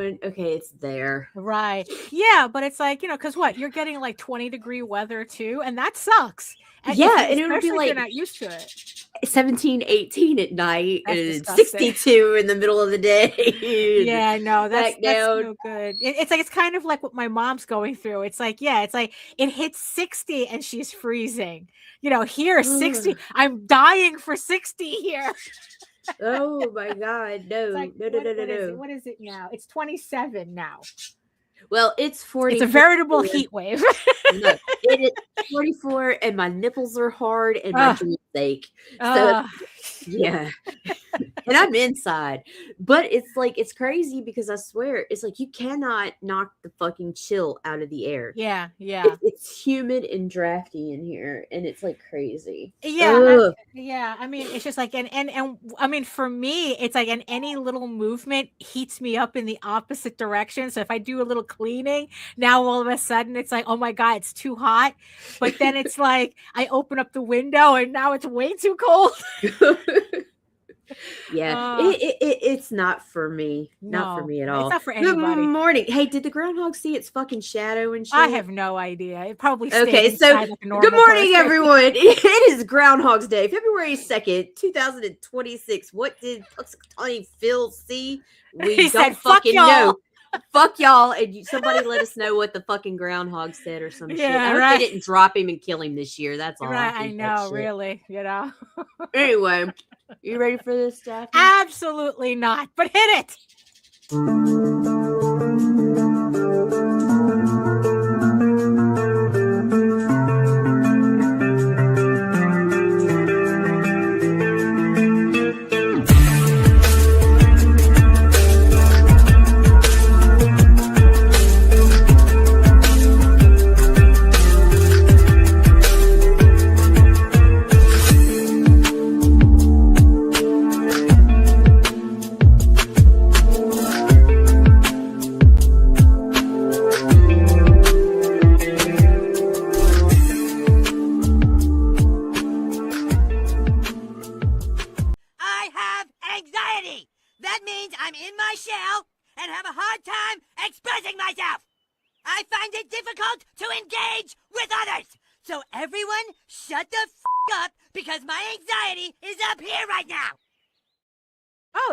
going, okay, it's there. Right. Yeah, but it's like, because what? You're getting like 20-degree weather too, and that sucks. And yeah, and it would be like you're not used to it. 17, 18 at night, That's and disgusting. 62 in the middle of the day. Yeah, no, that's no good. It's like, it's kind of like what my mom's going through. It's like, it hits 60 and she's freezing. Here 60. I'm dying for 60 here. Oh my God, no, like, no. What is it now? It's 27 now. Well, it's 40. It's a veritable heat wave. No, it is 44, and my nipples are hard, and my dreams ache. So, yeah. And I'm inside. But it's like, it's crazy because I swear, it's like you cannot knock the fucking chill out of the air. Yeah. It's humid and drafty in here, and it's like crazy. Yeah. I mean, it's just like, and I mean, for me, it's like, and any little movement heats me up in the opposite direction. So if I do a little cleaning, now all of a sudden it's like, oh my God, it's too hot. But then it's like, I open up the window and now it's way too cold. Yeah, it's not for me. Not for me at all. It's not for anybody. Good morning. Hey, did the groundhog see its fucking shadow and shit? I have no idea. It probably okay. So like good morning, person. Everyone. It is Groundhog's Day, February 2nd, 2026. What did Punxsutawney Phil see? We don't fucking know. Fuck y'all, and somebody let us know what the fucking groundhog said or some shit. I hope they didn't drop him and kill him this year. That's all. Right, I know, really. Anyway, you ready for this, Daphne? Absolutely not, but hit it.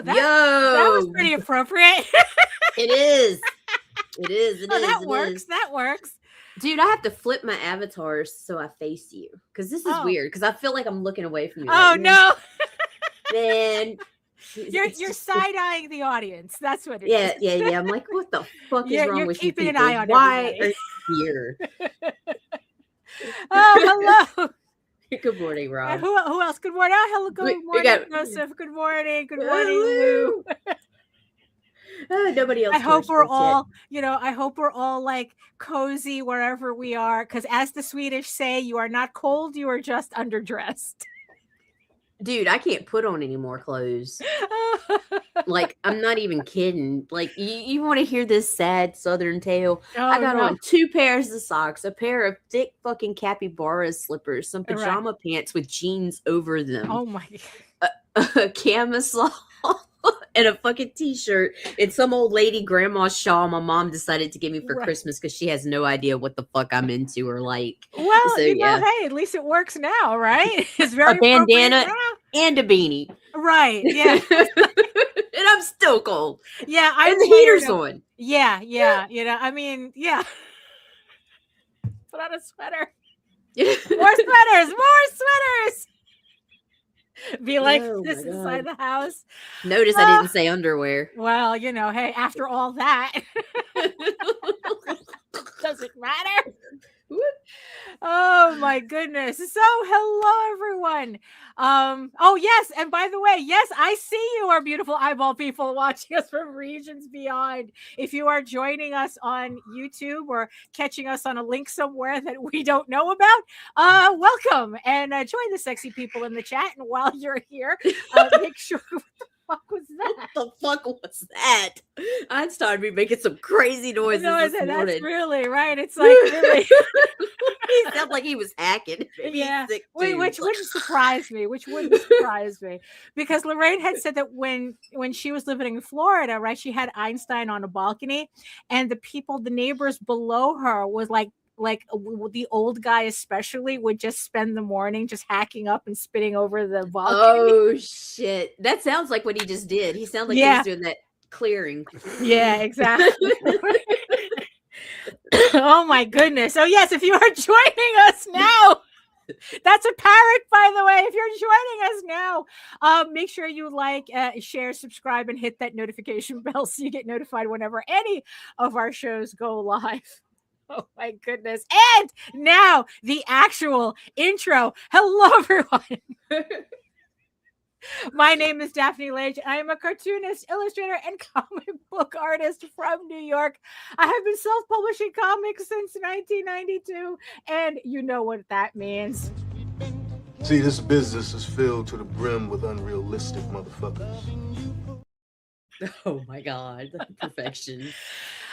That was pretty appropriate. It is. It works. That works. Dude, I have to flip my avatars so I face you. Because this is weird. Because I feel like I'm looking away from you. Oh, no. Man. You're side-eyeing the audience. That's what it is. Yeah. I'm like, what the fuck is wrong with you people? You're keeping an eye on Why everybody. are you here? Oh, hello. Good morning, Rob. Who else? Good morning. Oh, hello. Good morning, Joseph. Good morning. Good morning, Lou. Nobody else. I hope we're all, I hope we're all like cozy wherever we are. Because as the Swedish say, you are not cold. You are just underdressed. Dude, I can't put on any more clothes. Like, I'm not even kidding. Like, you want to hear this sad Southern tale? I got on 2 pairs of socks, a pair of thick fucking capybara slippers, some pajama pants with jeans over them. Oh my God. A camisole and a fucking t-shirt and some old lady grandma's shawl my mom decided to give me for Christmas because she has no idea what the fuck I'm into or like. Well, so, hey, at least it works now, right? It's very a bandana and a beanie. Right, yeah. And I'm still cold. Yeah, and the heater's on. Yeah. I mean, yeah. Put on a sweater. More sweaters. Be like this inside the house. Notice I didn't say underwear. Well, hey, after all that, does it matter? Oh my goodness. So hello everyone. Oh yes, and by the way, yes, I see you, our beautiful eyeball people watching us from regions beyond. If you are joining us on YouTube or catching us on a link somewhere that we don't know about, welcome and join the sexy people in the chat. And while you're here, make sure fuck was that? What the fuck was that? I started me making some crazy noises this morning. That's really right. It's like really. He sounded like he was hacking. Yeah, which wouldn't surprise me. Which wouldn't surprise me, because Lorraine had said that when she was living in Florida, right, she had Einstein on a balcony, and the neighbors below her was like the old guy especially would just spend the morning just hacking up and spitting over the balcony. Oh shit, that sounds like what he just did. He sounded like he was doing that clearing. Yeah, exactly. Oh my goodness. So yes, if you are joining us now, that's a parrot, by the way. If you're joining us now, make sure you like, share, subscribe, and hit that notification bell so you get notified whenever any of our shows go live. Oh my goodness. And now the actual intro. Hello, everyone. My name is Daphne Lage. I am a cartoonist, illustrator, and comic book artist from New York. I have been self-publishing comics since 1992, and you know what that means. See, this business is filled to the brim with unrealistic motherfuckers. Oh my God, perfection.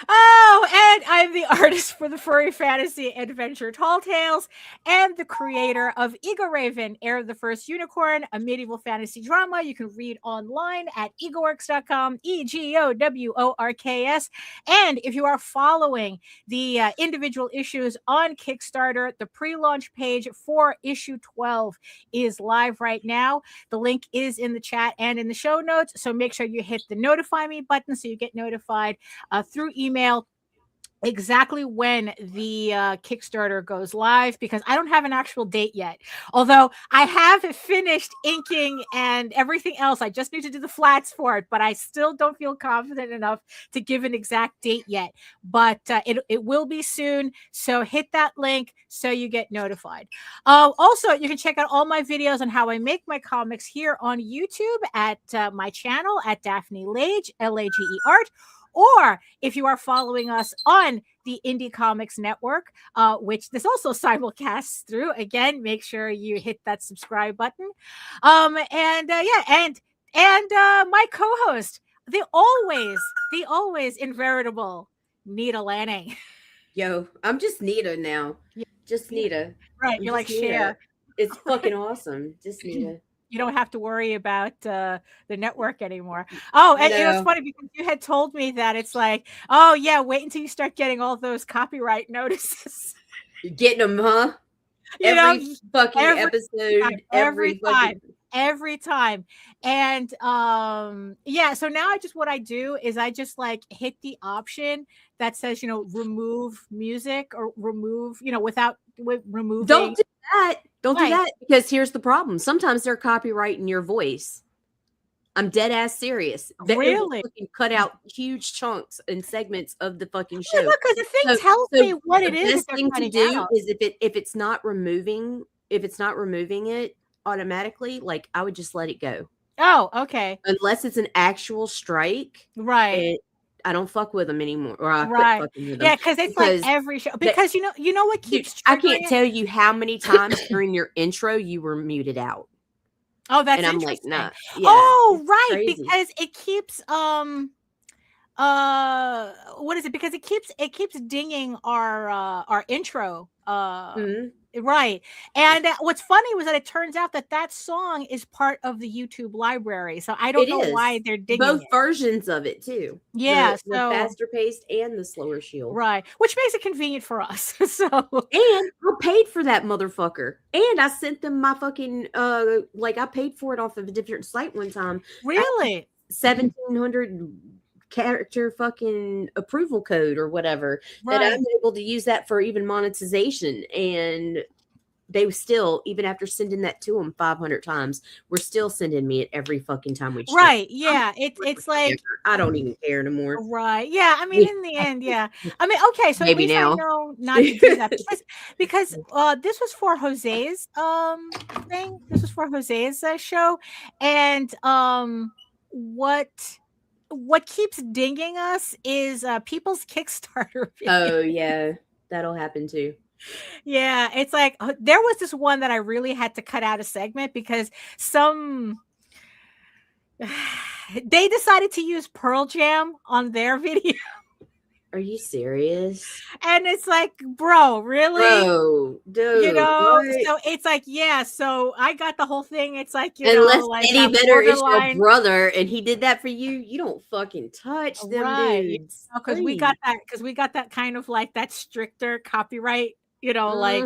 Oh, and I'm the artist for the furry fantasy adventure Tall Tales and the creator of Ego Raven, Heir of the First Unicorn, a medieval fantasy drama you can read online at egoworks.com, EGOWORKS. And if you are following the individual issues on Kickstarter, the pre-launch page for issue 12 is live right now. The link is in the chat and in the show notes, so make sure you hit the notify me button so you get notified through email exactly when the Kickstarter goes live, because I don't have an actual date yet. Although I have finished inking and everything else. I just need to do the flats for it, but I still don't feel confident enough to give an exact date yet. But it will be soon. So hit that link so you get notified. Also, you can check out all my videos on how I make my comics here on YouTube at my channel at Daphne Lage, Lage Art. Or if you are following us on the Indie Comics Network, which this also simulcasts through, again, make sure you hit that subscribe button. And my co-host, the always inveritable Nita Lanning. Yo, I'm just Nita now. Just Nita. Right, you're like Cher. It's fucking awesome. Just Nita. You don't have to worry about the network anymore. Oh, and it was funny because you had told me that it's like, oh yeah, wait until you start getting all those copyright notices. You're getting them, huh? Every episode, every time. And yeah, so now what I do is I just like hit the option that says, remove music or remove, without removing. Don't do that. Don't do that, because here's the problem. Sometimes they're copyrighting your voice. I'm dead ass serious. Really? Cut out huge chunks and segments of the fucking show. Look, because the thing tells me what it is. The best thing to do is if it's not removing it automatically, like I would just let it go. Oh, okay. Unless it's an actual strike, right? I don't fuck with them anymore. Or I right. quit fucking with them. Yeah, because it's like every show. Because you know what keeps. I can't tell you how many times during your intro you were muted out. Oh, that's and interesting. I'm like, nah. Yeah, oh, right, crazy. Because it keeps what is it? Because it keeps dinging our intro. Right. And what's funny was that it turns out that song is part of the YouTube library. So I don't know why they're digging both versions of it too. Yeah. The faster paced and the slower shield. Right. Which makes it convenient for us. So and I paid for that motherfucker. And I sent them my fucking I paid for it off of a different site one time. Really? 1,700 character fucking approval code or whatever, that I'm able to use that for even monetization. And they still, even after sending that to them 500 times, we're still sending me it every fucking time we right. Yeah, it's like I don't even care anymore. Right. Yeah, I mean, in the end, yeah. I mean, okay, so maybe at least now I know not to do that because this was for Jose's thing. This was for Jose's show, and what keeps dinging us is people's Kickstarter videos. Oh yeah, that'll happen too. Yeah, it's like there was this one that I really had to cut out a segment because some They decided to use Pearl Jam on their video. Are you serious? And it's like, bro, really? Bro, dude, you know, what? so it's like, yeah, so I got the whole thing. It's like, Unless like Eddie Vedder is your brother and he did that for you, you don't fucking touch them dudes. Because we got that kind of like that stricter copyright, like,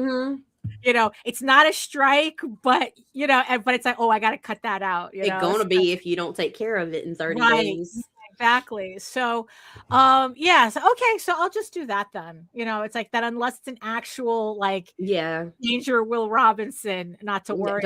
it's not a strike, but but it's like, oh, I got to cut that out. It's gonna be if you don't take care of it in 30 days. Exactly. So, yeah. So, okay. So I'll just do that then. It's like that unless it's an actual like danger Will Robinson, not to worry.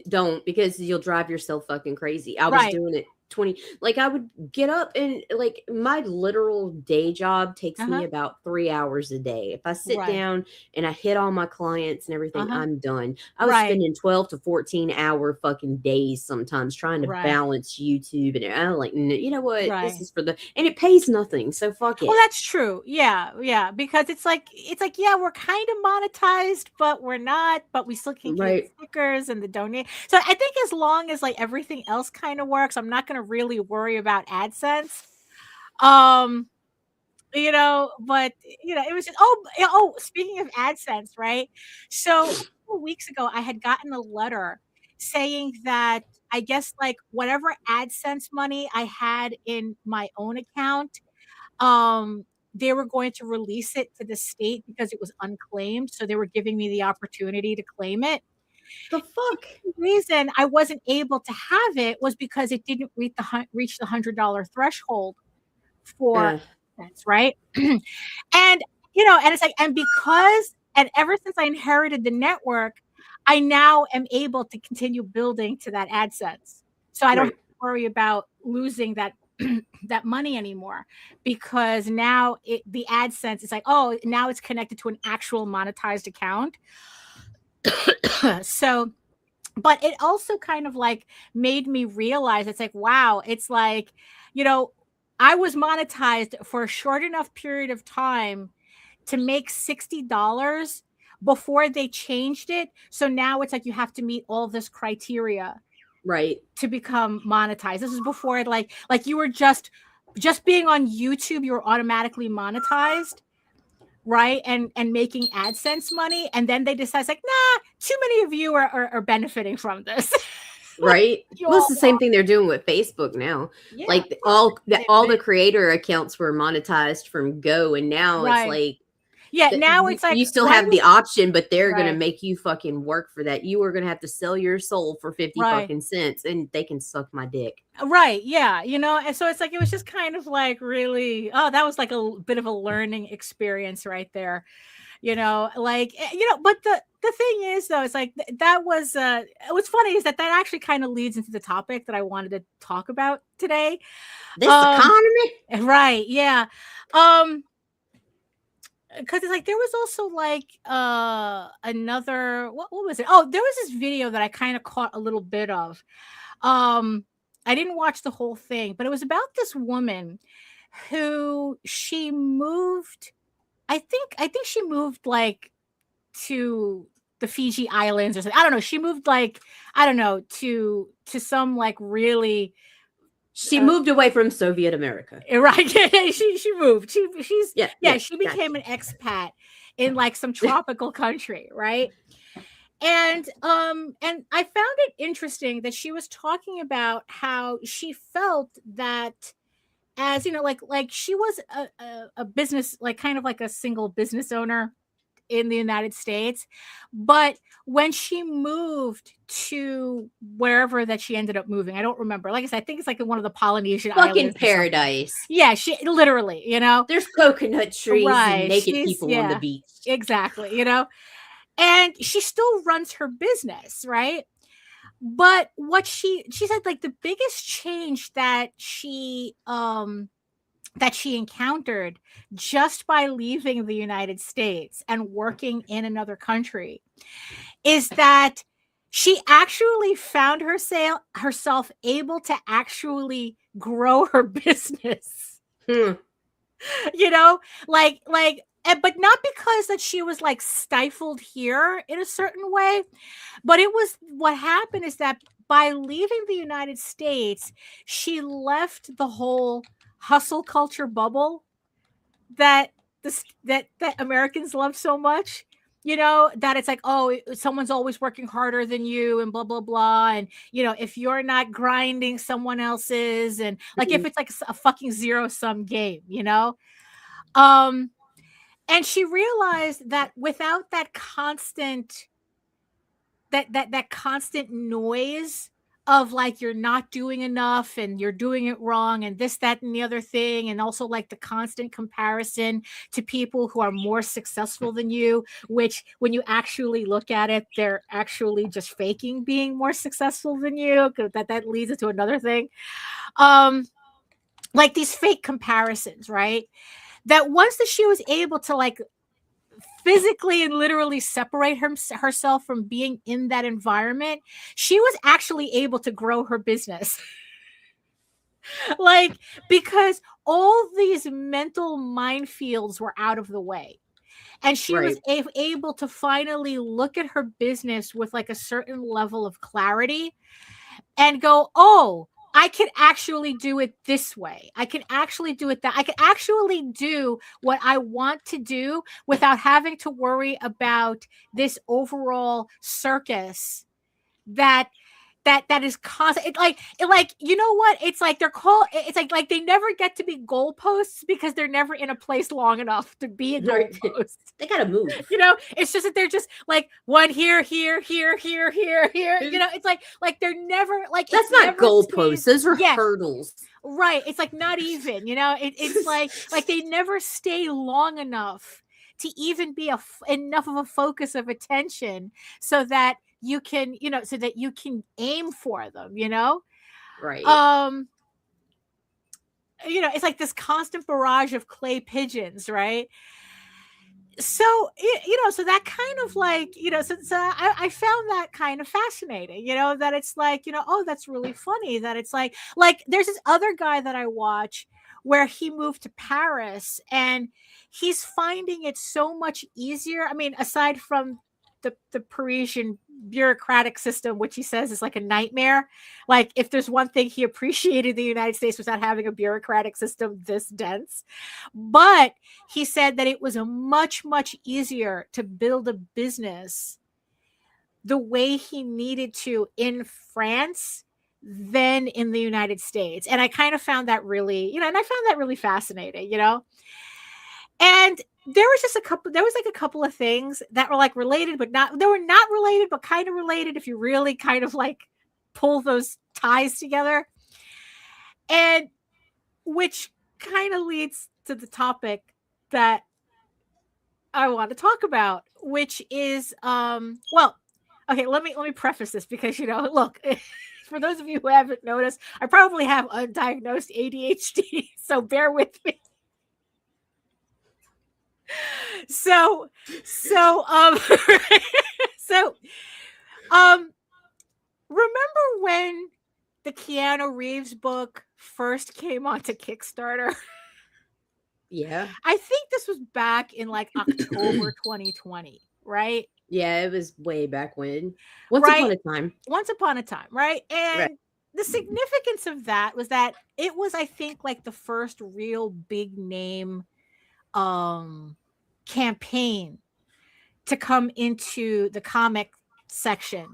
Don't because you'll drive yourself fucking crazy. I was doing it 20, like I would get up and like my literal day job takes me about 3 hours a day. If I sit down and I hit all my clients and everything, I'm done. I was spending 12 to 14 hour fucking days sometimes trying to balance YouTube and I'm like, you know what? This is for and it pays nothing. So fuck it. Well, that's true. Yeah. Yeah. Because it's like, yeah, we're kind of monetized, but we're not, but we still can get stickers and the donate. So I think as long as like everything else kind of works, I'm not going to really worry about AdSense. But it was just, speaking of AdSense, right? So a couple weeks ago, I had gotten a letter saying that I guess like whatever AdSense money I had in my own account, they were going to release it to the state because it was unclaimed. So they were giving me the opportunity to claim it. The fuck? The reason I wasn't able to have it was because it didn't reach the $100 threshold for AdSense, right? And and it's like, and ever since I inherited the network, I now am able to continue building to that AdSense. So I don't have to worry about losing that that money anymore because now the AdSense is like, oh, now it's connected to an actual monetized account. So, but it also kind of like made me realize it's like, wow, it's like, I was monetized for a short enough period of time to make $60 before they changed it. So now it's like you have to meet all this criteria to become monetized. This is before like you were just being on YouTube, you were automatically monetized. Right. And making AdSense money. And then they decide like, nah, too many of you are benefiting from this. Right. Well, it's the same thing they're doing with Facebook now. Yeah, like all the creator accounts were monetized from Go. And now it's like, now it's like you still have the option, but they're going to make you fucking work for that. You are going to have to sell your soul for 50 fucking cents and they can suck my dick. Right. Yeah. And so it's like, it was just kind of like really, that was like a bit of a learning experience right there, but the thing is though, it's like, that was, what's funny is that actually kind of leads into the topic that I wanted to talk about today. This economy. Right. Yeah. Because it's like there was also like another what was it? Oh, there was this video that I kind of caught a little bit of. I didn't watch the whole thing, but it was about this woman who she moved. I think she moved like to the Fiji Islands or something. I don't know. She moved like to some like really. She moved away from Soviet America. Right. she moved. She became an expat in like some tropical country, right? And I found it interesting that she was talking about how she felt that as like she was a business, like kind of like a single business owner in the United States, but when she moved to wherever that she ended up moving, I don't remember. Like I said, I think it's like in one of the Polynesian fucking islands. Paradise. Yeah, she literally, there's coconut trees and naked people on the beach. Exactly, and she still runs her business, right? But what she said, like the biggest change that she encountered just by leaving the United States and working in another country is that she actually found herself able to actually grow her business. But not because that she was like stifled here in a certain way, but it was what happened is that by leaving the United States, she left the whole hustle culture bubble that Americans love so much. You know, that it's like, oh, someone's always working harder than you and blah, blah, blah. And, you know, if you're not grinding, someone else is. And like, if it's like a fucking zero-sum game, you know? And she realized that without that constant, that constant noise of like, you're not doing enough and you're doing it wrong and this, that, and the other thing. And also like the constant comparison to people who are more successful than you, which when you actually look at it, they're actually just faking being more successful than you. Because that leads into another thing. Like these fake comparisons, right? That once that she was able to like physically and literally separate herself from being in that environment, she was actually able to grow her business. Like, because all these mental minefields were out of the way. And she was able to finally look at her business with like a certain level of clarity and go, oh, I can actually do it this way. I can actually do it that. I can actually do what I want to do without having to worry about this overall circus that is constant. Like you know what? It's like they're called. It's like they never get to be goalposts because they're never in a place long enough to be a goalpost. They gotta move. You know, it's just that they're just like one here. You know, it's like they're never like. That's not goalposts. Those are hurdles. Right. It's like not even. You know, it's like they never stay long enough to even be enough of a focus of attention so that you can, you know, so that you can aim for them, you know? Right. You know, it's like this constant barrage of clay pigeons, right? So, you know, so that kind of like, you know, so I found that kind of fascinating, you know, that it's like, you know, oh, that's really funny that it's like there's this other guy that I watch where he moved to Paris and he's finding it so much easier. I mean, aside from the Parisian bureaucratic system, which he says is like a nightmare. Like if there's one thing he appreciated the United States was not having a bureaucratic system this dense. But he said that it was a much, much easier to build a business the way he needed to in France than in the United States. And I kind of found that really, you know, and I found that really fascinating, you know? And there was like a couple of things that were like related, but they were not related, but kind of related if you really kind of like pull those ties together. And which kind of leads to the topic that I want to talk about, which is, well, okay, let me preface this because, you know, look, for those of you who haven't noticed, I probably have undiagnosed ADHD, so bear with me. So remember when the Keanu Reeves book first came onto Kickstarter? Yeah. I think this was back in like October 2020, right? Yeah, it was way back when. Once upon a time, right? And the significance of that was that it was, I think, like the first real big name campaign to come into the comic section.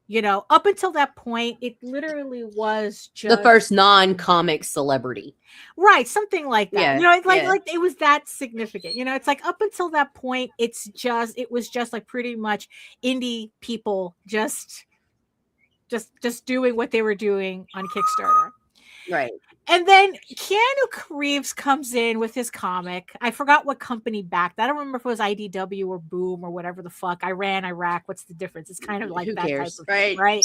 You know, up until that point, it literally was just the first non-comic celebrity, right? Something like that. Yeah, you know, like it was that significant. You know, it's like up until that point, it was just like pretty much indie people just doing what they were doing on Kickstarter, right? And then Keanu Reeves comes in with his comic. I forgot what company backed. I don't remember if it was IDW or Boom or whatever the fuck. Iran, Iraq. What's the difference? It's kind of like Who that cares? type of thing, right?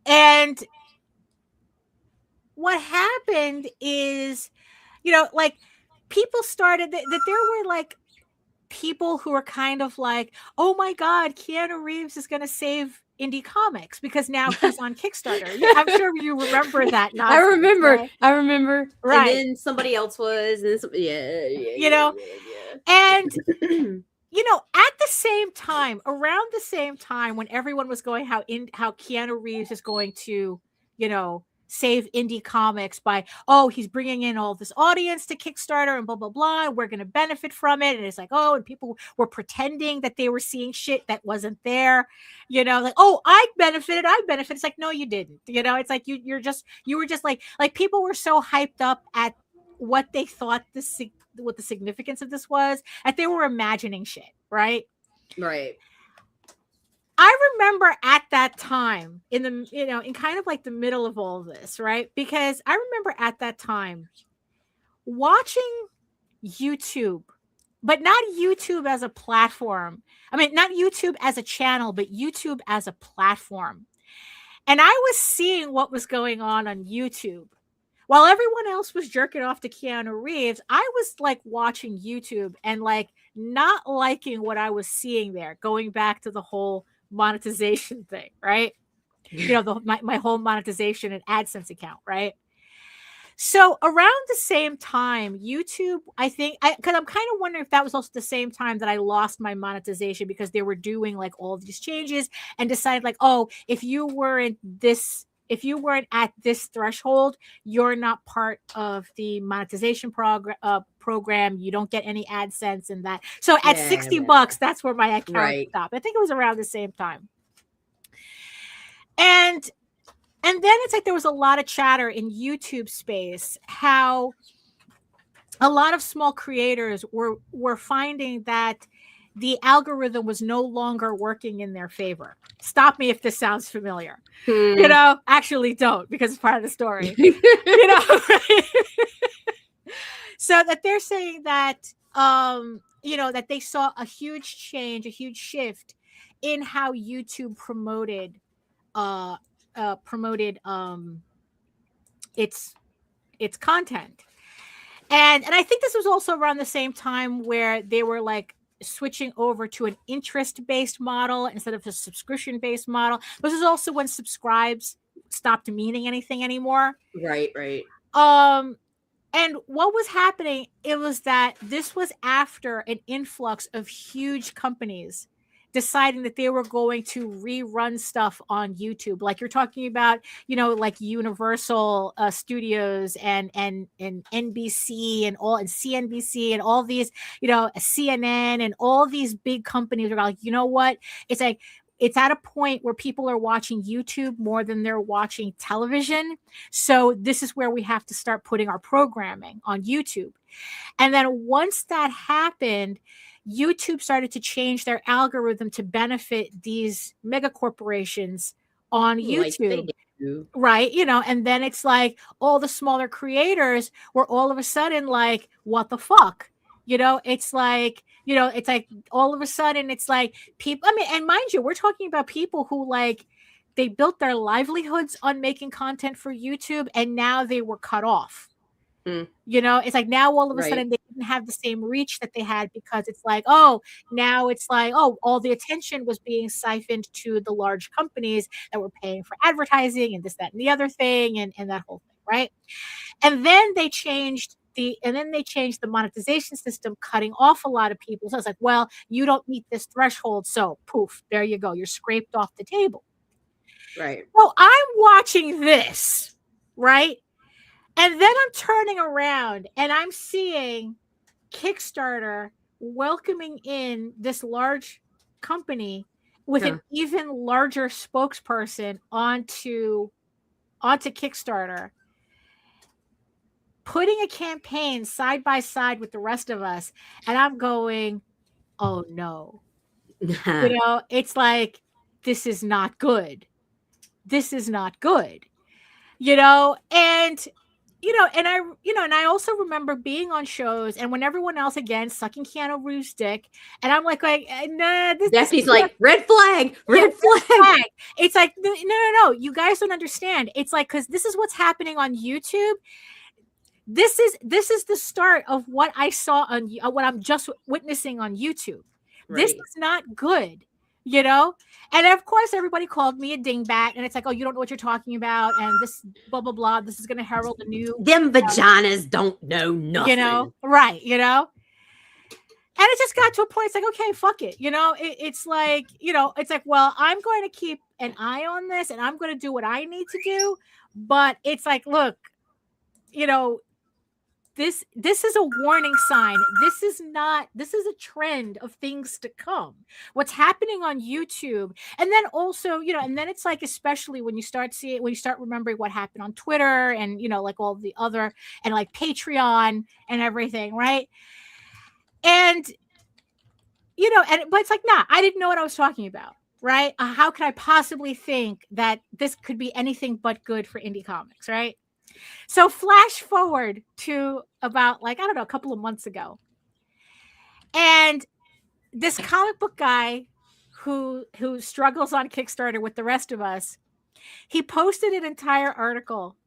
And what happened is, you know, like people started that there were like people who were kind of like, oh my God, Keanu Reeves is going to save indie comics because now he's on Kickstarter. I'm sure you remember that. I remember. Right. And then somebody else was. And you know, and at the same time, around the same time when everyone was going how Keanu Reeves is going to, save indie comics by, he's bringing in all this audience to Kickstarter and blah, blah, blah. And we're going to benefit from it. And it's like, and people were pretending that they were seeing shit that wasn't there, like, I benefited. It's like, no, you didn't, it's like, you were just like people were so hyped up at what they thought what the significance of this was, that they were imagining shit. Right. I remember at that time in kind of like the middle of all this, right? Because I remember at that time watching YouTube, but not YouTube as a platform. I mean, not YouTube as a channel, but YouTube as a platform. And I was seeing what was going on YouTube. While everyone else was jerking off to Keanu Reeves, I was like watching YouTube and like not liking what I was seeing there, going back to the whole monetization thing, right? My whole monetization and AdSense account, right? So around the same time, YouTube, I think, because I'm kind of wondering if that was also the same time that I lost my monetization, because they were doing like all these changes and decided like, if you weren't at this threshold, you're not part of the monetization program. You don't get any AdSense and that. So at $60, that's where my account stopped. I think it was around the same time. And then it's like there was a lot of chatter in YouTube space how a lot of small creators were finding that the algorithm was no longer working in their favor. Stop me if this sounds familiar. Actually don't, because it's part of the story. So that they're saying that, that they saw a huge change, a huge shift in how YouTube promoted its content. And I think this was also around the same time where they were like switching over to an interest-based model instead of a subscription-based model. This is also when subscribes stopped meaning anything anymore. Right. And what was happening, it was that this was after an influx of huge companies deciding that they were going to rerun stuff on YouTube. Like you're talking about, like Universal Studios and NBC and CNBC and all these, CNN and all these big companies are like, you know what? It's like, it's at a point where people are watching YouTube more than they're watching television. So this is where we have to start putting our programming on YouTube. And then once that happened, YouTube started to change their algorithm to benefit these mega corporations on YouTube. Right. And then it's like all the smaller creators were all of a sudden like, what the fuck? It's like, it's like all of a sudden it's like people, and mind you, we're talking about people who like, they built their livelihoods on making content for YouTube and now they were cut off. It's like now all of a sudden they didn't have the same reach that they had, because it's like, now it's like, all the attention was being siphoned to the large companies that were paying for advertising and this, that, and the other thing and that whole thing, right? And then they changed the monetization system, cutting off a lot of people. So it's like, well, you don't meet this threshold, so poof, there you go, you're scraped off the table. Right. Well, I'm watching this, right? And then I'm turning around and I'm seeing Kickstarter welcoming in this large company with an even larger spokesperson onto Kickstarter, putting a campaign side by side with the rest of us. And I'm going, oh no. It's like, this is not good. This is not good. And I also remember being on shows and when everyone else again sucking Keanu Reeves' dick, and I'm like, nah, Daphne's like, red flag. It's like, no, you guys don't understand. It's like, because this is what's happening on YouTube. This is the start of what I saw on what I'm just witnessing on YouTube. Right. This is not good. And of course everybody called me a dingbat, and it's like, you don't know what you're talking about, and this blah blah blah, this is going to herald a new them vaginas don't know nothing, right? And it just got to a point, it's like, okay, fuck it. It's like, well, I'm going to keep an eye on this and I'm going to do what I need to do. But it's like, look, this is a warning sign. This is a trend of things to come. What's happening on YouTube. And then also, and then it's like, especially when you start remembering what happened on Twitter and, like all the other, and like Patreon and everything, right? And, but it's like, nah, I didn't know what I was talking about, right? How could I possibly think that this could be anything but good for indie comics, right? So flash forward to about, like, I don't know, a couple of months ago. And this comic book guy who struggles on Kickstarter with the rest of us, he posted an entire article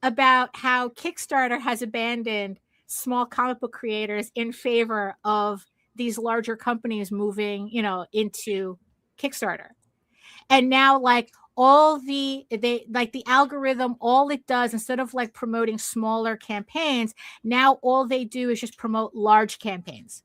about how Kickstarter has abandoned small comic book creators in favor of these larger companies moving, into Kickstarter. And now, like, the algorithm, all it does, instead of like promoting smaller campaigns, now all they do is just promote large campaigns.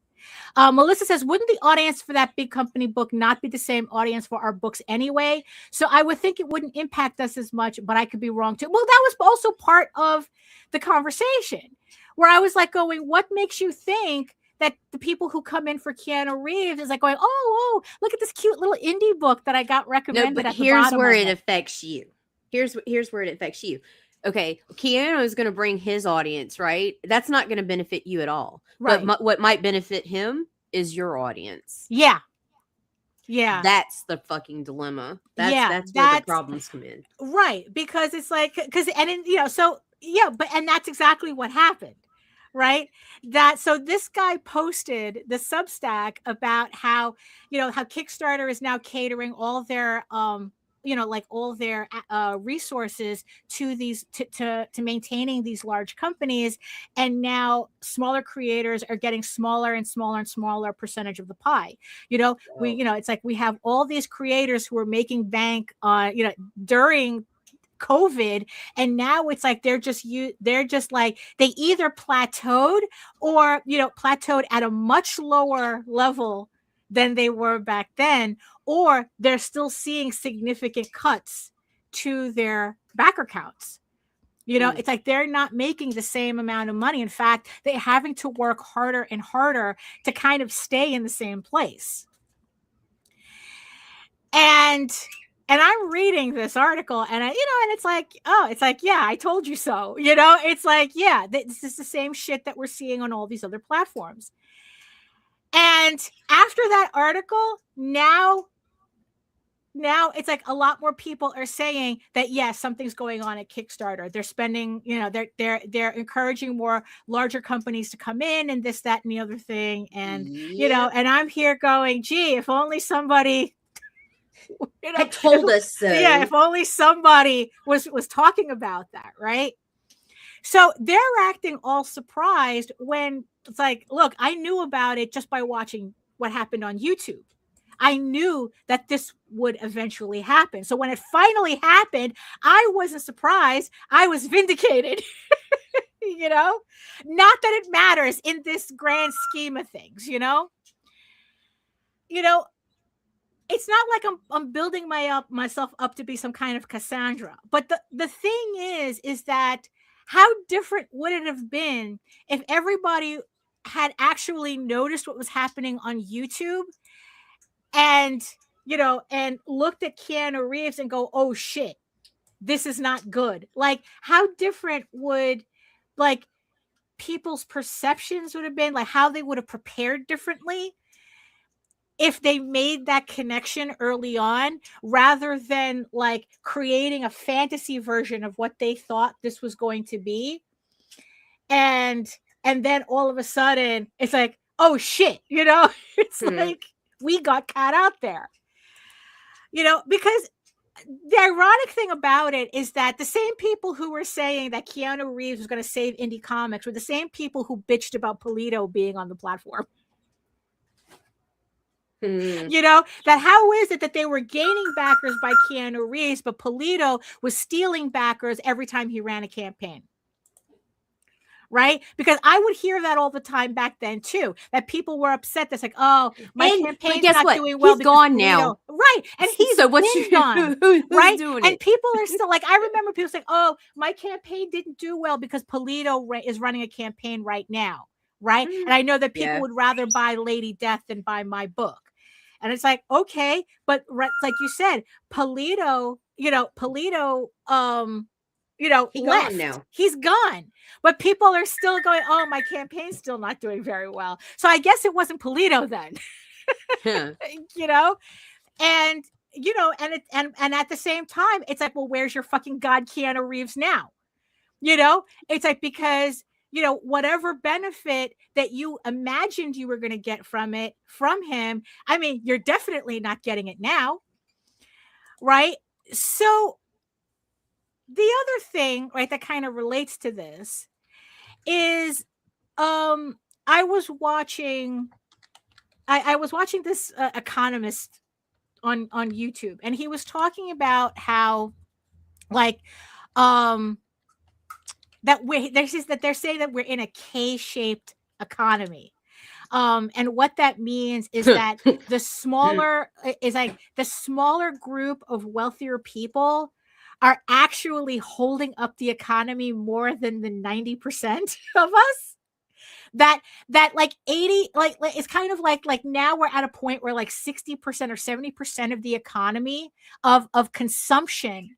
Melissa says, wouldn't the audience for that big company book not be the same audience for our books anyway? So I would think it wouldn't impact us as much, but I could be wrong too. Well, that was also part of the conversation where I was like going, what makes you think that the people who come in for Keanu Reeves is like going, oh, look at this cute little indie book that I got recommended. No, but at the here's bottom where of it affects you. Here's where it affects you. Okay, Keanu is going to bring his audience, right? That's not going to benefit you at all. Right. But what might benefit him is your audience. Yeah. That's the fucking dilemma. That's where the problems come in. Right, because it's like, and that's exactly what happened. Right. So this guy posted the Substack about how Kickstarter is now catering all their, all their resources to these, to maintaining these large companies. And now smaller creators are getting smaller and smaller and smaller percentage of the pie. It's like we have all these creators who are making bank during COVID, and now it's like they're just like they either plateaued or plateaued at a much lower level than they were back then, or they're still seeing significant cuts to their backer counts. It's like they're not making the same amount of money. In fact, they're having to work harder and harder to kind of stay in the same place. And I'm reading this article and and it's like, yeah, I told you so. It's like, yeah, this is the same shit that we're seeing on all these other platforms. And after that article, now it's like a lot more people are saying that, yes, something's going on at Kickstarter. They're spending, they're encouraging more larger companies to come in and this, that, and the other thing. And, and I'm here going, gee, if only somebody had told us so. Yeah, if only somebody was talking about that, right? So they're acting all surprised when it's like, look, I knew about it just by watching what happened on YouTube. I knew that this would eventually happen. So when it finally happened, I wasn't surprised. I was vindicated. Not that it matters in this grand scheme of things, it's not like I'm building myself up to be some kind of Cassandra. But the thing is that how different would it have been if everybody had actually noticed what was happening on YouTube and, and looked at Keanu Reeves and go, oh shit, this is not good. Like, how different would like people's perceptions would have been, like how they would have prepared differently if they made that connection early on, rather than like creating a fantasy version of what they thought this was going to be. And then all of a sudden it's like, oh shit, it's like we got caught out there, because the ironic thing about it is that the same people who were saying that Keanu Reeves was going to save indie comics were the same people who bitched about Polito being on the platform. That how is it that they were gaining backers by Keanu Reeves, but Polito was stealing backers every time he ran a campaign? right? Because I would hear that all the time back then too, that people were upset. That's like, oh, my campaign's not doing well. He's gone now. Right. And he's so what's your, gone. who's right? doing and it? people are still like, I remember people saying, oh, my campaign didn't do well because Polito is running a campaign right now. Right. And I know that people would rather buy Lady Death than buy my book. And it's like, okay, but like you said, Polito, He's left. gone now. He's gone. But people are still going, oh, my campaign's still not doing very well. So I guess it wasn't Polito then. And and at the same time, it's like, well, where's your fucking God Keanu Reeves now? It's like, because whatever benefit that you imagined you were going to get from him, I mean, you're definitely not getting it now. Right. So the other thing, right, that kind of relates to this is I was watching this economist on YouTube, and he was talking about how like that they're saying that we're in a K-shaped economy. And what that means is that the smaller group of wealthier people are actually holding up the economy more than the 90% of us. That like 80, like it's kind of like now we're at a point where like 60% or 70% of the economy of consumption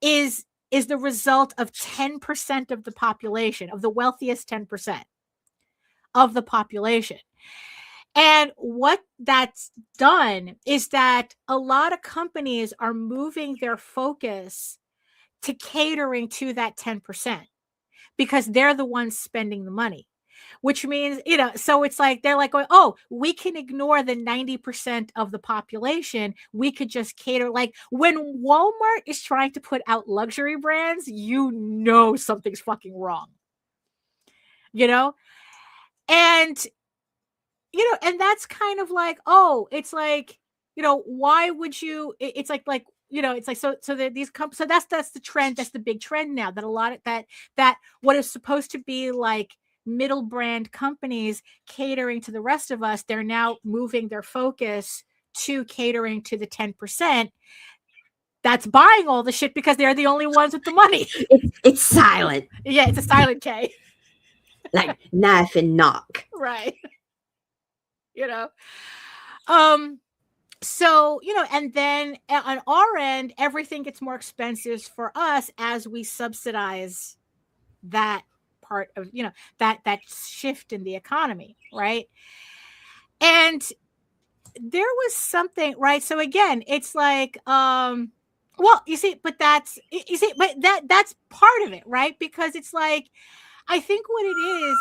is the result of 10% of the population, of the wealthiest 10% of the population. And what that's done is that a lot of companies are moving their focus to catering to that 10% because they're the ones spending the money, which means, so it's like, they're like going, oh, we can ignore the 90% of the population. We could just cater. Like when Walmart is trying to put out luxury brands, something's fucking wrong, and and that's kind of like, oh, it's like, why would you, it's like, it's like, so that these companies, so that's the trend. That's the big trend now, that a lot of that what is supposed to be like middle brand companies catering to the rest of us, they're now moving their focus to catering to the 10% that's buying all the shit because they're the only ones with the money. It's silent. Yeah, it's a silent K. Like knife and knock. Right. So, and then on our end, everything gets more expensive for us as we subsidize that part of, that shift in the economy. Right. And there was something, right. So again, it's like, well, that's part of it. Right. Because it's like, I think what it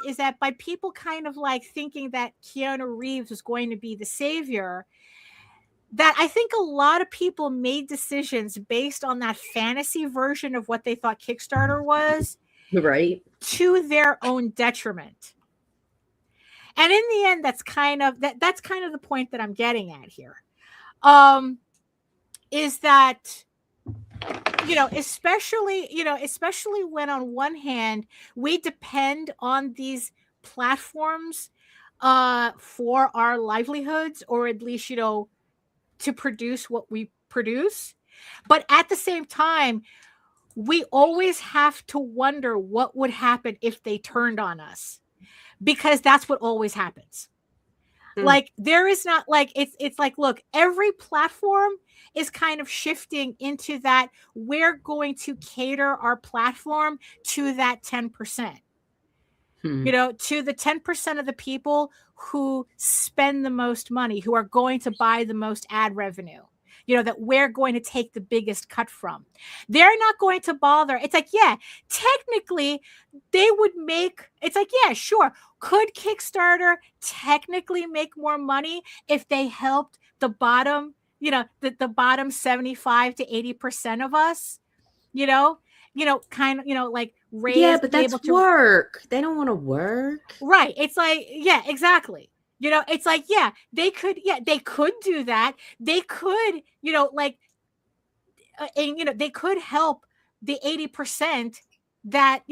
is that by people kind of like thinking that Keanu Reeves was going to be the savior, that I think a lot of people made decisions based on that fantasy version of what they thought Kickstarter was, right, to their own detriment. And in the end, that's kind of the point that I'm getting at here. Is that especially when on one hand we depend on these platforms for our livelihoods, or at least to produce what we produce, but at the same time we always have to wonder what would happen if they turned on us, because that's what always happens. Like there is not like, it's like, look, every platform is kind of shifting into that. We're going to cater our platform to that 10%, to the 10% of the people who spend the most money, who are going to buy the most ad revenue, that we're going to take the biggest cut from. They're not going to bother. It's like, yeah, technically they would make, it's like, yeah, sure. Could Kickstarter technically make more money if they helped the bottom, the bottom 75 to 80% of us, kind of, like raise. Yeah, but that's work. They don't want to work. Right. It's like, yeah, exactly. It's like, yeah, they could do that. They could, and they could help the 80% that,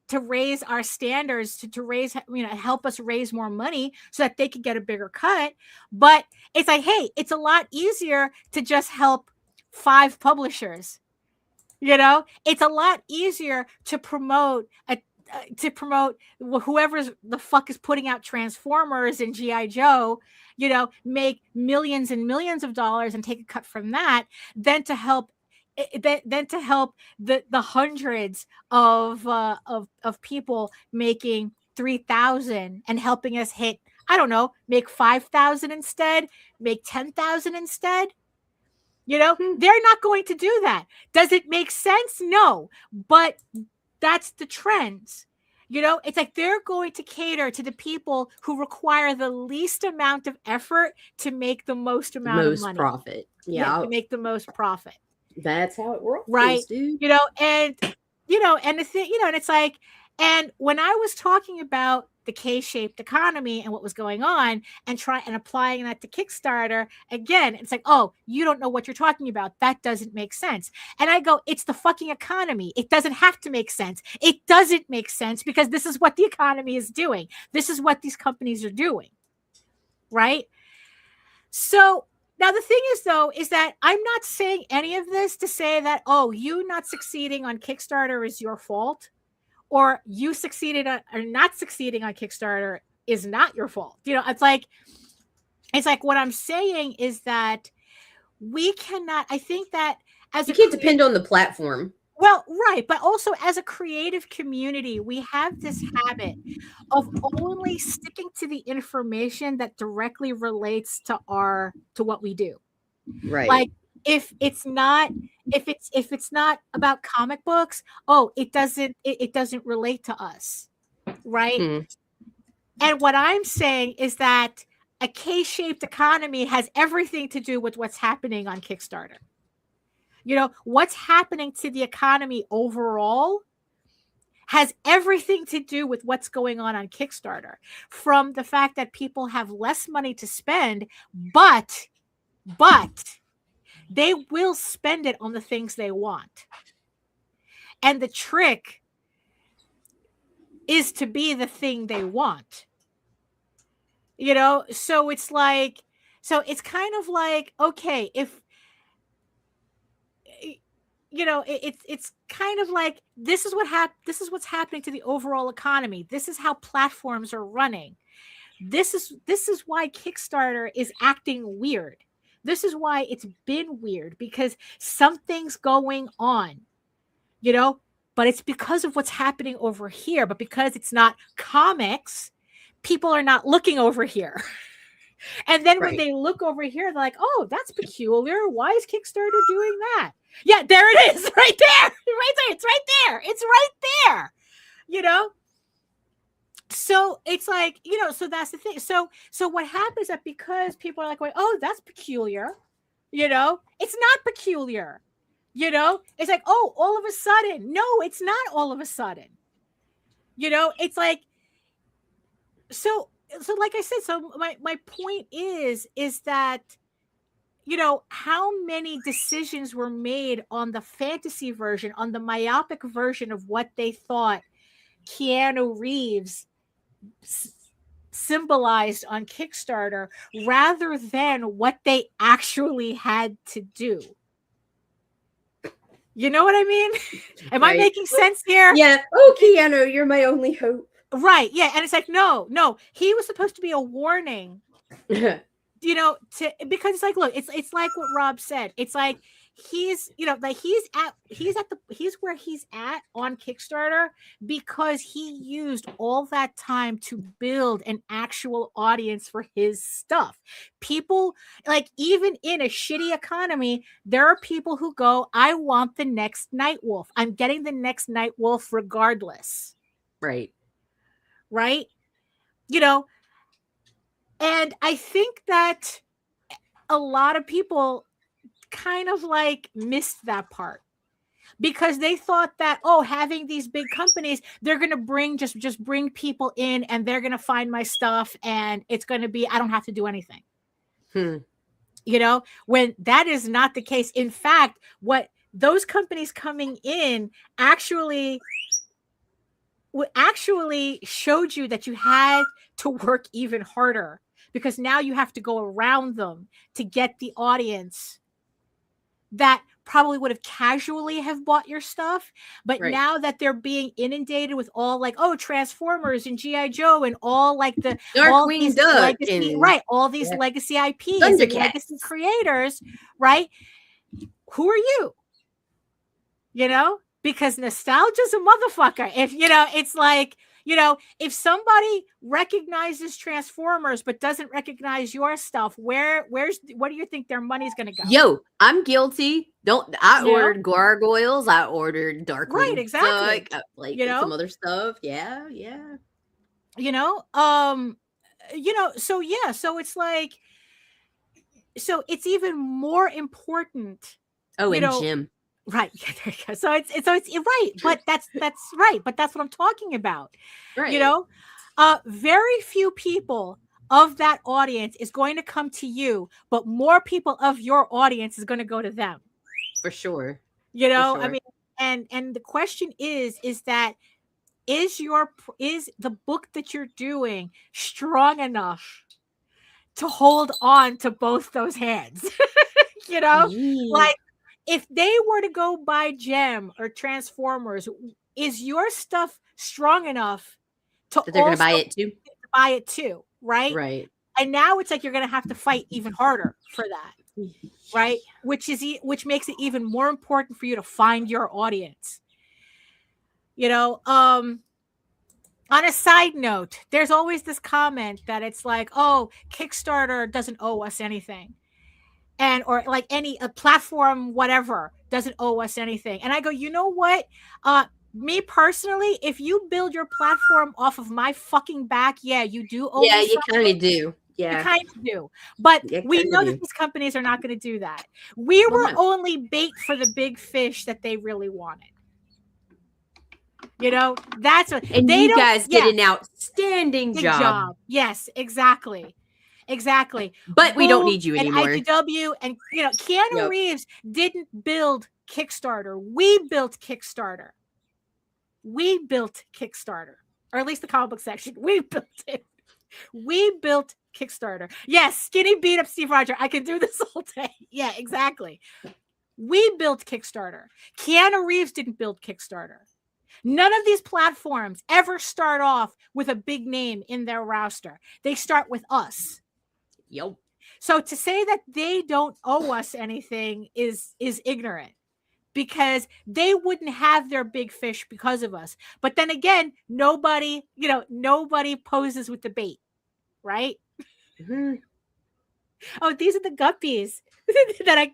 to raise our standards, to raise, help us raise more money so that they could get a bigger cut. But it's like, hey, it's a lot easier to just help 5 publishers. It's a lot easier to promote whoever the fuck is putting out Transformers and G.I. Joe, make millions and millions of dollars and take a cut from that than to help the hundreds of people making 3,000 and helping us hit, I don't know, make 5,000 instead, make 10,000 instead. They're not going to do that. Does it make sense? No, but that's the trends. It's like they're going to cater to the people who require the least amount of effort to make the most amount of money. Profit. Yeah, to make the most profit. That's how it works, right? Dude. And the thing, and it's like, and when I was talking about the K-shaped economy and what was going on and applying that to Kickstarter, again, it's like, oh, you don't know what you're talking about. That doesn't make sense. And I go, it's the fucking economy. It doesn't have to make sense. It doesn't make sense because this is what the economy is doing. This is what these companies are doing. Right? So now the thing is, though, is that I'm not saying any of this to say that, oh, you not succeeding on Kickstarter is your fault. Or you succeeded or not succeeding on Kickstarter is not your fault. It's like what I'm saying is that we cannot, I think that as you can't depend on the platform. Well, right. But also as a creative community, we have this habit of only sticking to the information that directly relates to what we do. Right. Like if it's not about comic books, oh, it doesn't relate to us. Right. And what I'm saying is that a K-shaped economy has everything to do with what's happening on Kickstarter. What's happening to the economy overall has everything to do with what's going on Kickstarter, from the fact that people have less money to spend, but they will spend it on the things they want. And the trick is to be the thing they want. So it's like, it's kind of like, okay, if, it's kind of like, this is what's happening to the overall economy. This is how platforms are running. This is why Kickstarter is acting weird. This is why it's been weird, because something's going on, but it's because of what's happening over here. But because it's not comics, people are not looking over here. And then when they look over here, they're like, oh, that's peculiar. Why is Kickstarter doing that? Yeah, there it is, right there. Right there. It's right there. It's right there. So it's like, so that's the thing. So what happens is that because people are like, oh, that's peculiar, it's not peculiar, it's like, oh, all of a sudden. No, it's not all of a sudden. It's like, so like I said, so my point is that, how many decisions were made on the fantasy version, on the myopic version of what they thought Keanu Reeves symbolized on Kickstarter, rather than what they actually had to do. You know what I mean? Am I making sense here? Yeah. Oh, Keanu, you're my only hope. Right. Yeah. And it's like, no, he was supposed to be a warning, because it's like, look, it's like what Rob said. It's like, he's where he's at on Kickstarter because he used all that time to build an actual audience for his stuff. People, like, even in a shitty economy, there are people who go, I want the next Nightwolf. I'm getting the next Nightwolf regardless. Right. And I think that a lot of people kind of like missed that part because they thought that, oh, having these big companies, they're going to bring just bring people in and they're going to find my stuff and it's going to be, I don't have to do anything. When that is not the case. In fact, what those companies coming in actually actually showed you that you had to work even harder, because now you have to go around them to get the audience that probably would have casually have bought your stuff. But now that they're being inundated with all like, oh, Transformers and G.I. Joe and all like the all these legacy, all these legacy IPs and legacy creators, right? Who are you? You know, because nostalgia's a motherfucker. If you know, it's like, you know, if somebody recognizes Transformers but doesn't recognize your stuff, what do you think their money's gonna go? Yo, I'm guilty. I ordered gargoyles. I ordered Darkwing. Right, exactly. Like you know, some other stuff. Yeah. You know, so yeah, so it's like, so it's even more important. Oh, and Jim. Right. Yeah, there you go. So it's right, but that's right. But that's what I'm talking about. Right. You know, very few people of that audience is going to come to you, but more people of your audience is going to go to them. For sure. You know, I mean, and the question is that is the book that you're doing strong enough to hold on to both those hands? You know, like, if they were to go buy Gem or Transformers, is your stuff strong enough to they're going to buy it too? Buy it too, right? Right. And now it's like you're going to have to fight even harder for that, right? Which makes it even more important for you to find your audience. You know, on a side note, there's always this comment that it's like, oh, Kickstarter doesn't owe us anything. Or like a platform, whatever, doesn't owe us anything. And I go, you know what? Me personally, if you build your platform off of my fucking back, yeah, you do owe me something. You kind of do. Yeah, you kind of do. But we know that these companies are not going to do that. We were only bait for the big fish that they really wanted. You know, that's what. And you guys did an outstanding job. Yes, exactly. Exactly. But we don't need you anymore. And IDW and, you know, Keanu Reeves didn't build Kickstarter. We built Kickstarter. Or at least the comic book section. We built it. We built Kickstarter. Yes, Skinny beat up Steve Rogers. I can do this all day. Yeah, exactly. We built Kickstarter. Keanu Reeves didn't build Kickstarter. None of these platforms ever start off with a big name in their roster. They start with us. Yep. So to say that they don't owe us anything is ignorant, because they wouldn't have their big fish because of us. But then again, nobody poses with the bait, right? Mm-hmm. Oh, these are the guppies that I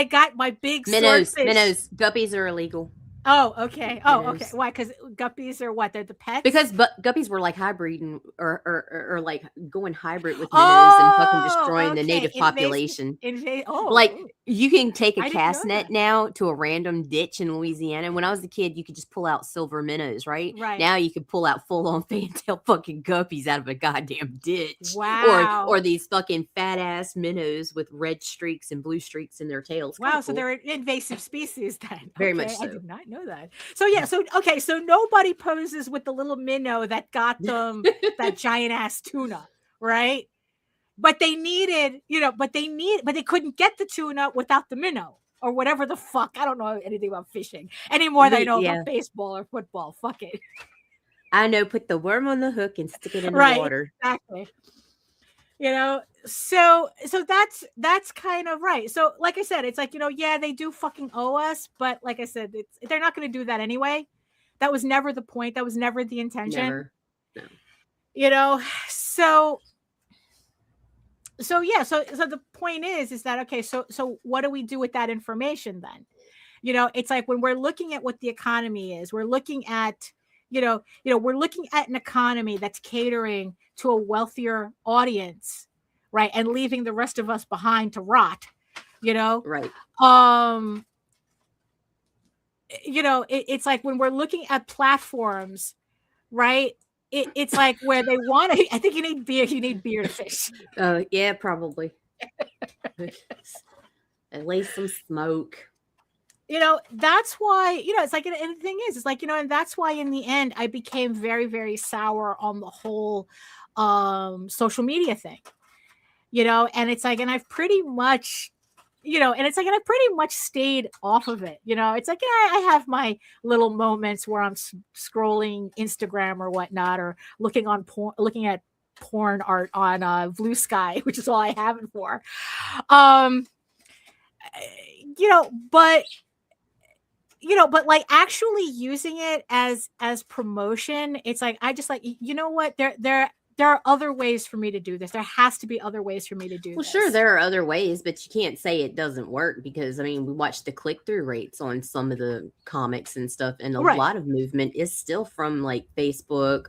got my big minnows. Guppies are illegal. Oh, okay. Oh, okay. Why? Because guppies are what? They're the pets? Because guppies were like hybriding or like going hybrid with minnows and fucking destroying the native population. Like, you can take a cast net now to a random ditch in Louisiana. When I was a kid, you could just pull out silver minnows, right? Now you can pull out full-on fantail fucking guppies out of a goddamn ditch. Wow. Or these fucking fat-ass minnows with red streaks and blue streaks in their tails. Wow, so they're an invasive species then. Very much so. I did not know that. So yeah, so nobody poses with the little minnow that got them that giant ass tuna, right? But they needed, but they couldn't get the tuna without the minnow or whatever the fuck. I don't know anything about fishing any more than I know about baseball or football. Fuck it. I know, put the worm on the hook and stick it in the water. Exactly. So that's kind of right. So like I said, it's like, they do fucking owe us, but like I said, they're not going to do that anyway. That was never the point. That was never the intention. Never. No. So the point is that, okay, so what do we do with that information then? It's like when we're looking at what the economy is, we're looking at, we're looking at an economy that's catering to a wealthier audience, right? And leaving the rest of us behind to rot, Right. It's like when we're looking at platforms, right? It's like where they want to, I think you need beer to fish. Oh, yeah, probably. At least some smoke. that's why, it's like, and the thing is, it's like, and that's why in the end, I became very, very sour on the whole social media thing, and it's like, and I've pretty much, and it's like, and I pretty much stayed off of it. It's like, I have my little moments where I'm scrolling Instagram or whatnot, or looking at porn art on Blue Sky, which is all I have it for. But like actually using it as promotion, it's like, I just like, what, there are other ways for me to do this. There has to be other ways for me to do this. Well, sure, there are other ways, but you can't say it doesn't work, because, I mean, we watched the click-through rates on some of the comics and stuff, and a lot of movement is still from, like, Facebook.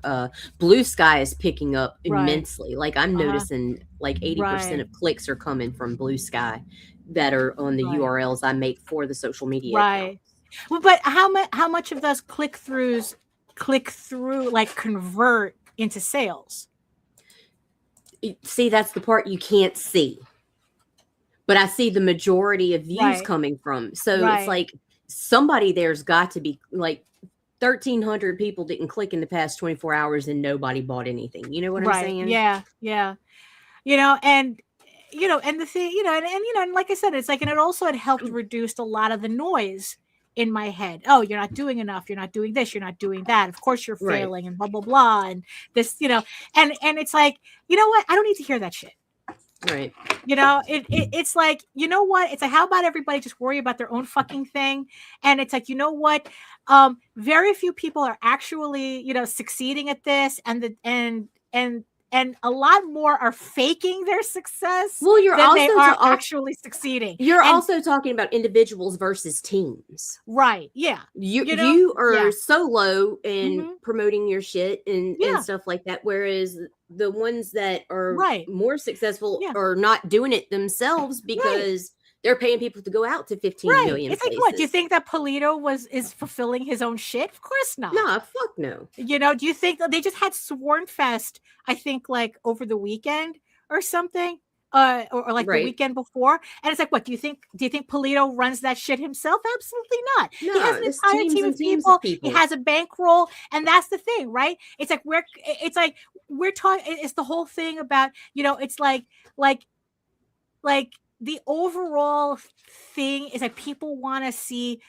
Blue Sky is picking up immensely. Like, I'm noticing, like, 80% of clicks are coming from Blue Sky that are on the URLs I make for the social media accounts. Well, but how much of those click-throughs like convert into sales? See, that's the part you can't see. But I see the majority of views coming from. So it's like somebody there's got to be, like, 1,300 people didn't click in the past 24 hours and nobody bought anything. You know what I'm saying? Yeah. And and the thing, and like I said, it's like, and it also had helped reduce a lot of the noise in my head. Oh, you're not doing enough. You're not doing this. You're not doing that. Of course you're failing and blah, blah, blah. And this, and it's like, you know what? I don't need to hear that shit. Right. It's like, you know what? It's like, how about everybody just worry about their own fucking thing? And it's like, you know what? Very few people are actually, succeeding at this, and a lot more are faking their success. Well, you're than also they are actually succeeding. You're also talking about individuals versus teams, right? Yeah, you are solo and promoting your shit and stuff like that. Whereas the ones that are more successful are not doing it themselves because they're paying people to go out to 15 million It's places. like, what? Do you think that Polito is fulfilling his own shit? Of course not. Nah, fuck no. Do you think they just had Sworn Fest, I think, like over the weekend or something? Or like the weekend before? And it's like, what do you think Polito runs that shit himself? Absolutely not. No, he has an entire team of people. He has a bankroll, and that's the thing, right? It's like we're talking. It's the whole thing about, it's like the overall thing is that people want to see,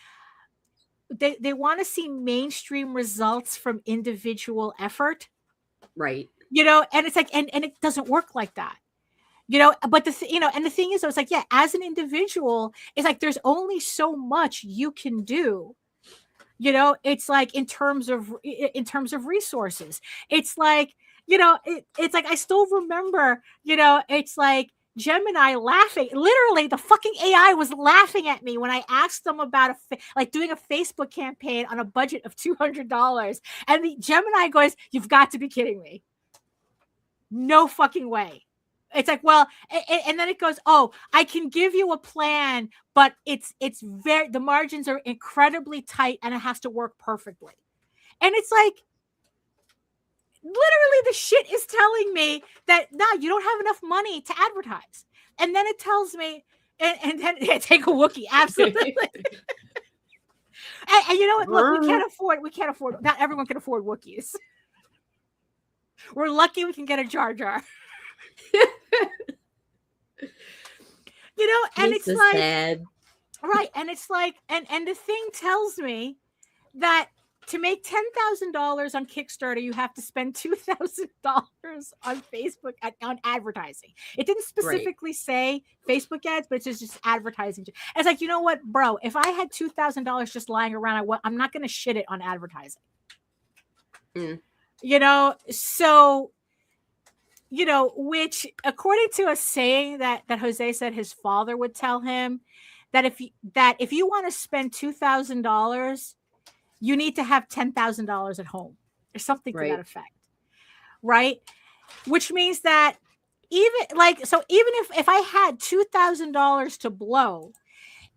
they want to see mainstream results from individual effort, right? And it's like, and it doesn't work like that, but and the thing is, it's like, as an individual, it's like there's only so much you can do. It's like in terms of resources, it's like, it's like, I still remember, it's like Gemini laughing. Literally, the fucking AI was laughing at me when I asked them about doing a Facebook campaign on a budget of $200, and the Gemini goes, "You've got to be kidding me! No fucking way!" It's like, well, and then it goes, "Oh, I can give you a plan, but it's the margins are incredibly tight, and it has to work perfectly." And it's like, literally, the shit is telling me that, no, you don't have enough money to advertise. And then it tells me, and then take a Wookiee, absolutely. and you know what? Look, we can't afford, not everyone can afford Wookiees. We're lucky we can get a Jar Jar. And it's like, sad. Right. And it's like, and the thing tells me that to make $10,000 on Kickstarter, you have to spend $2,000 on Facebook on advertising. It didn't specifically say Facebook ads, but it's just advertising. And it's like, you know what, bro? If I had $2,000 just lying around, I'm not going to shit it on advertising. So, which, according to a saying that Jose said his father would tell him, that if you want to spend $2,000, you need to have $10,000 at home or something to that effect. Right. Which means that even if I had $2,000 to blow,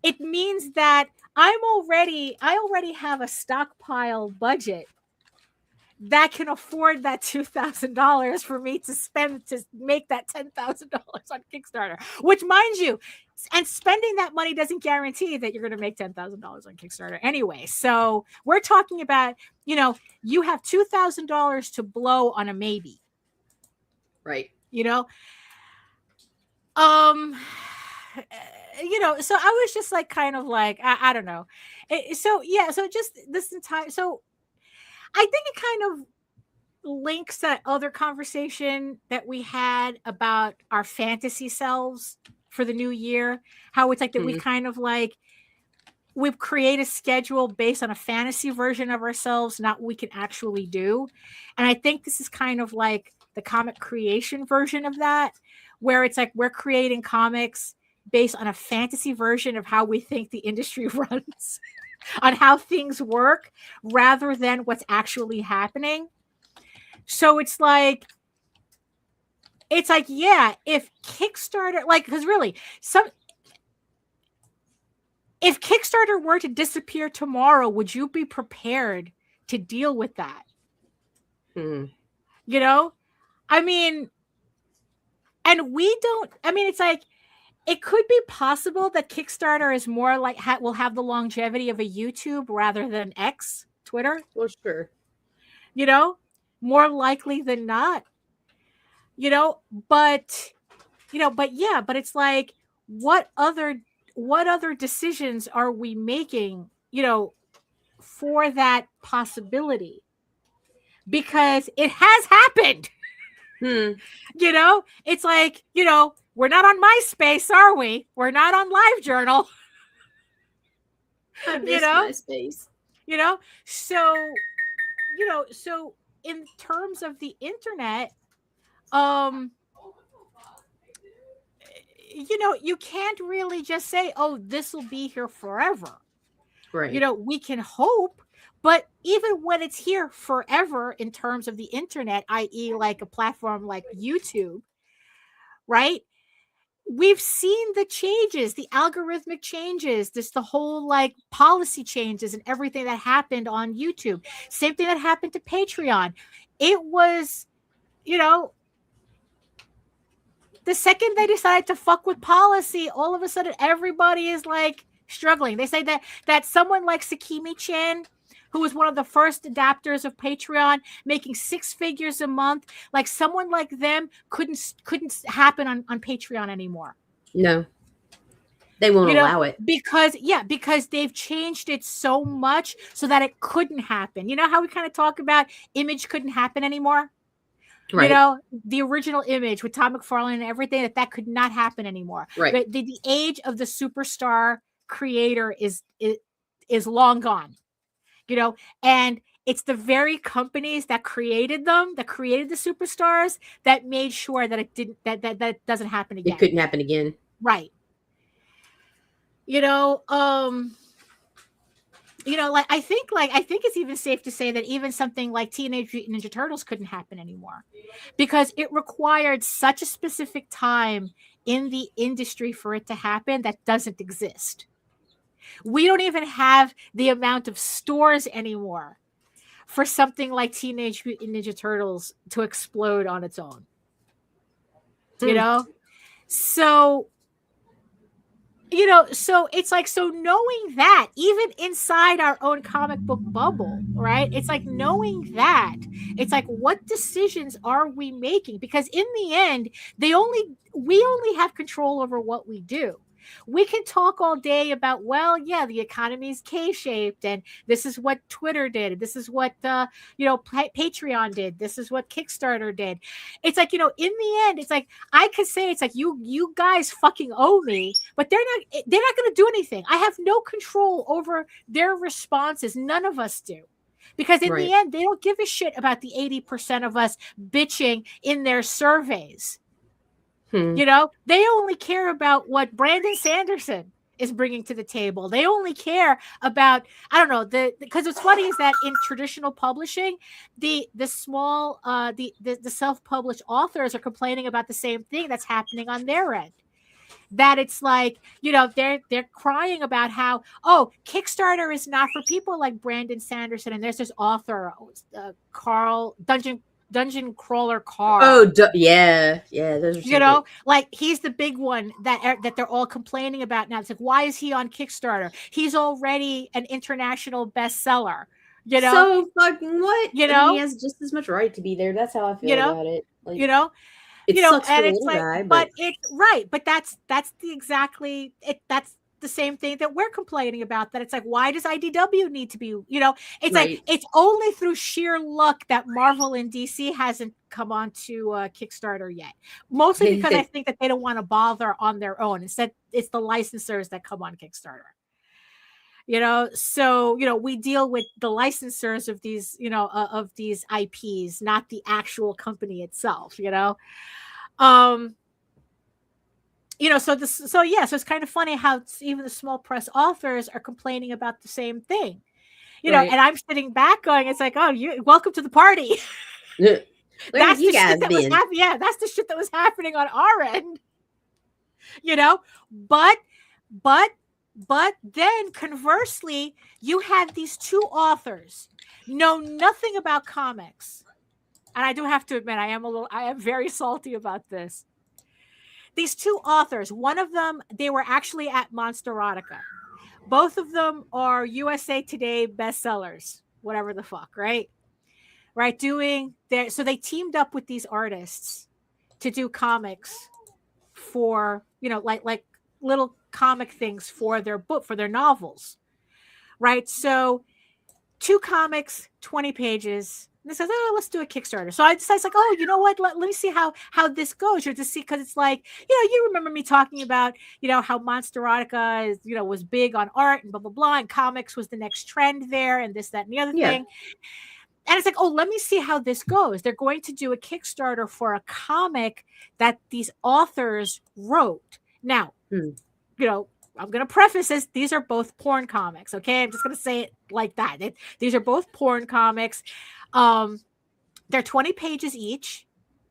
it means that I already have a stockpile budget, that can afford that $2,000 for me to spend to make that $10,000 on Kickstarter, which, mind you, and spending that money doesn't guarantee that you're going to make $10,000 on Kickstarter anyway. So we're talking about, you know, you have $2,000 to blow on a maybe. Right. You know, you know, so I was just like, kind of like, I don't know. So just this entire, so I think it kind of links that other conversation that we had about our fantasy selves for the new year. How it's like that we kind of like, we've created a schedule based on a fantasy version of ourselves, not what we can actually do. And I think this is kind of like the comic creation version of that, where it's like we're creating comics based on a fantasy version of how we think the industry runs. On how things work rather than what's actually happening. So it's like, yeah, if Kickstarter, like, because really, if Kickstarter were to disappear tomorrow, would you be prepared to deal with that? You know, I mean, and we don't, I mean, it's like, it could be possible that Kickstarter is more like will have the longevity of a YouTube rather than X, Twitter. Well, sure. You know, more likely than not. You know, but it's like, what other decisions are we making, you know, for that possibility? Because it has happened. You know, it's like, you know, we're not on MySpace, are we? We're not on LiveJournal. I miss MySpace. You know, so, you know, so in terms of the internet, you know, you can't really just say, oh, this will be here forever. Right. You know, we can hope, but even when it's here forever in terms of the internet, i.e. like a platform like YouTube, right? We've seen the changes, the algorithmic changes, the whole like policy changes and everything that happened on YouTube. Same thing that happened to Patreon. It was, you know, the second they decided to fuck with policy, all of a sudden everybody is like struggling. They say that someone like Sakimi-chan, who was one of the first adapters of Patreon, making 6 figures a month, like someone like them couldn't happen on Patreon anymore. No, they won't allow it because they've changed it so much so that it couldn't happen. You know how we kind of talk about Image couldn't happen anymore? Right. You know, the original Image with Todd McFarlane and everything, that could not happen anymore. Right. The age of the superstar creator is long gone. You know, and it's the very companies that created them, that created the superstars, that made sure that it didn't, that doesn't happen again. It couldn't happen again. Right. You know, like I think it's even safe to say that even something like Teenage Mutant Ninja Turtles couldn't happen anymore, because it required such a specific time in the industry for it to happen that doesn't exist. We don't even have the amount of stores anymore for something like Teenage Mutant Ninja Turtles to explode on its own. You know? So, you know, so it's like, so knowing that, even inside our own comic book bubble, right? It's like knowing that, it's like, what decisions are we making? Because in the end, we only have control over what we do. We can talk all day about, well, yeah, the economy's K-shaped, and this is what Twitter did. This is what, Patreon did. This is what Kickstarter did. It's like, you know, in the end, it's like, I could say, it's like, you guys fucking owe me, but they're not going to do anything. I have no control over their responses. None of us do. Because in the end, they don't give a shit about the 80% of us bitching in their surveys. You know, they only care about what Brandon Sanderson is bringing to the table. They only care about, I don't know, because what's funny is that in traditional publishing, the small, the self-published authors are complaining about the same thing that's happening on their end. that it's like, they're crying about how, Kickstarter is not for people like Brandon Sanderson, and there's this author, Carl Dungeon Crawler Carl. Yeah, those are like he's the big one that they're all complaining about now. It's like, why is he on Kickstarter? He's already an international bestseller. So fucking what? He has just as much right to be there. That's how I feel about it. Like, it sucks for the little guy, but it's right. But that's that's the same thing that we're complaining about. That it's like, why does IDW need to be? It's like it's only through sheer luck that Marvel and DC hasn't come on to Kickstarter yet. Mostly because I think that they don't want to bother on their own. Instead, it's the licensors that come on Kickstarter. So we deal with the licensors of these of these IPs, not the actual company itself. So it's kind of funny how even the small press authors are complaining about the same thing. And I'm sitting back going, it's like, oh, welcome to the party. That's the shit that was happening. Yeah, that's the shit that was happening on our end. But then conversely, you had these two authors know nothing about comics. And I do have to admit, I am very salty about this. These two authors, one of them, they were actually at Monsterotica. Both of them are USA Today bestsellers, whatever the fuck, right? So they teamed up with these artists to do comics for, like little comic things for their book, for their novels, right? So 2 comics, 20 pages. And they says, oh, let's do a Kickstarter. So I decided, like, oh, you know what? Let me see how this goes. Or to see, because it's like, you remember me talking about, how Monsterotica is, was big on art and blah, blah, blah. And comics was the next trend there and this, that, and the other thing. And it's like, oh, let me see how this goes. They're going to do a Kickstarter for a comic that these authors wrote. Now, I'm going to preface this. These are both porn comics. Okay. I'm just going to say it like that. These are both porn comics. They're 20 pages each,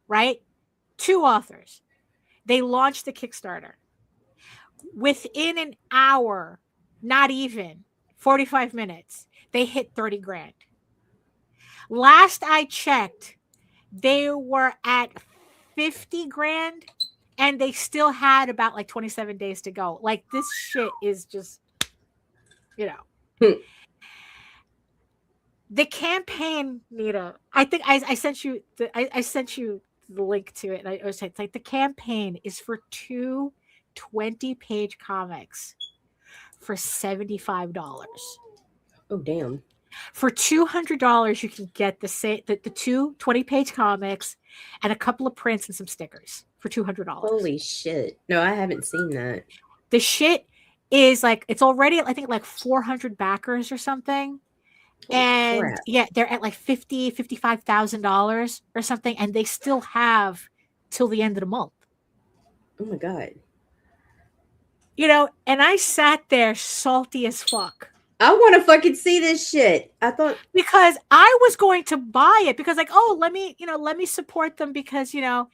right? 2 authors. They launched the Kickstarter. Within an hour, not even 45 minutes, they hit 30 grand. Last I checked, they were at 50 grand and they still had about like 27 days to go. Like, this shit is just, The campaign, Nita, I think I sent you I sent you the link to it. And I was like, the campaign is for 2 20-page comics for $75. Oh, damn. For $200, you can get the 2 20-page comics and a couple of prints and some stickers for $200. Holy shit. No, I haven't seen that. The shit is like, it's already, I think, like 400 backers or something. Holy and crap. Yeah, they're at like $55,000 or something, and they still have till the end of the month. Oh my God. And I sat there salty as fuck. I want to fucking see this shit. Because I was going to buy it because, like, oh, let me support them because, and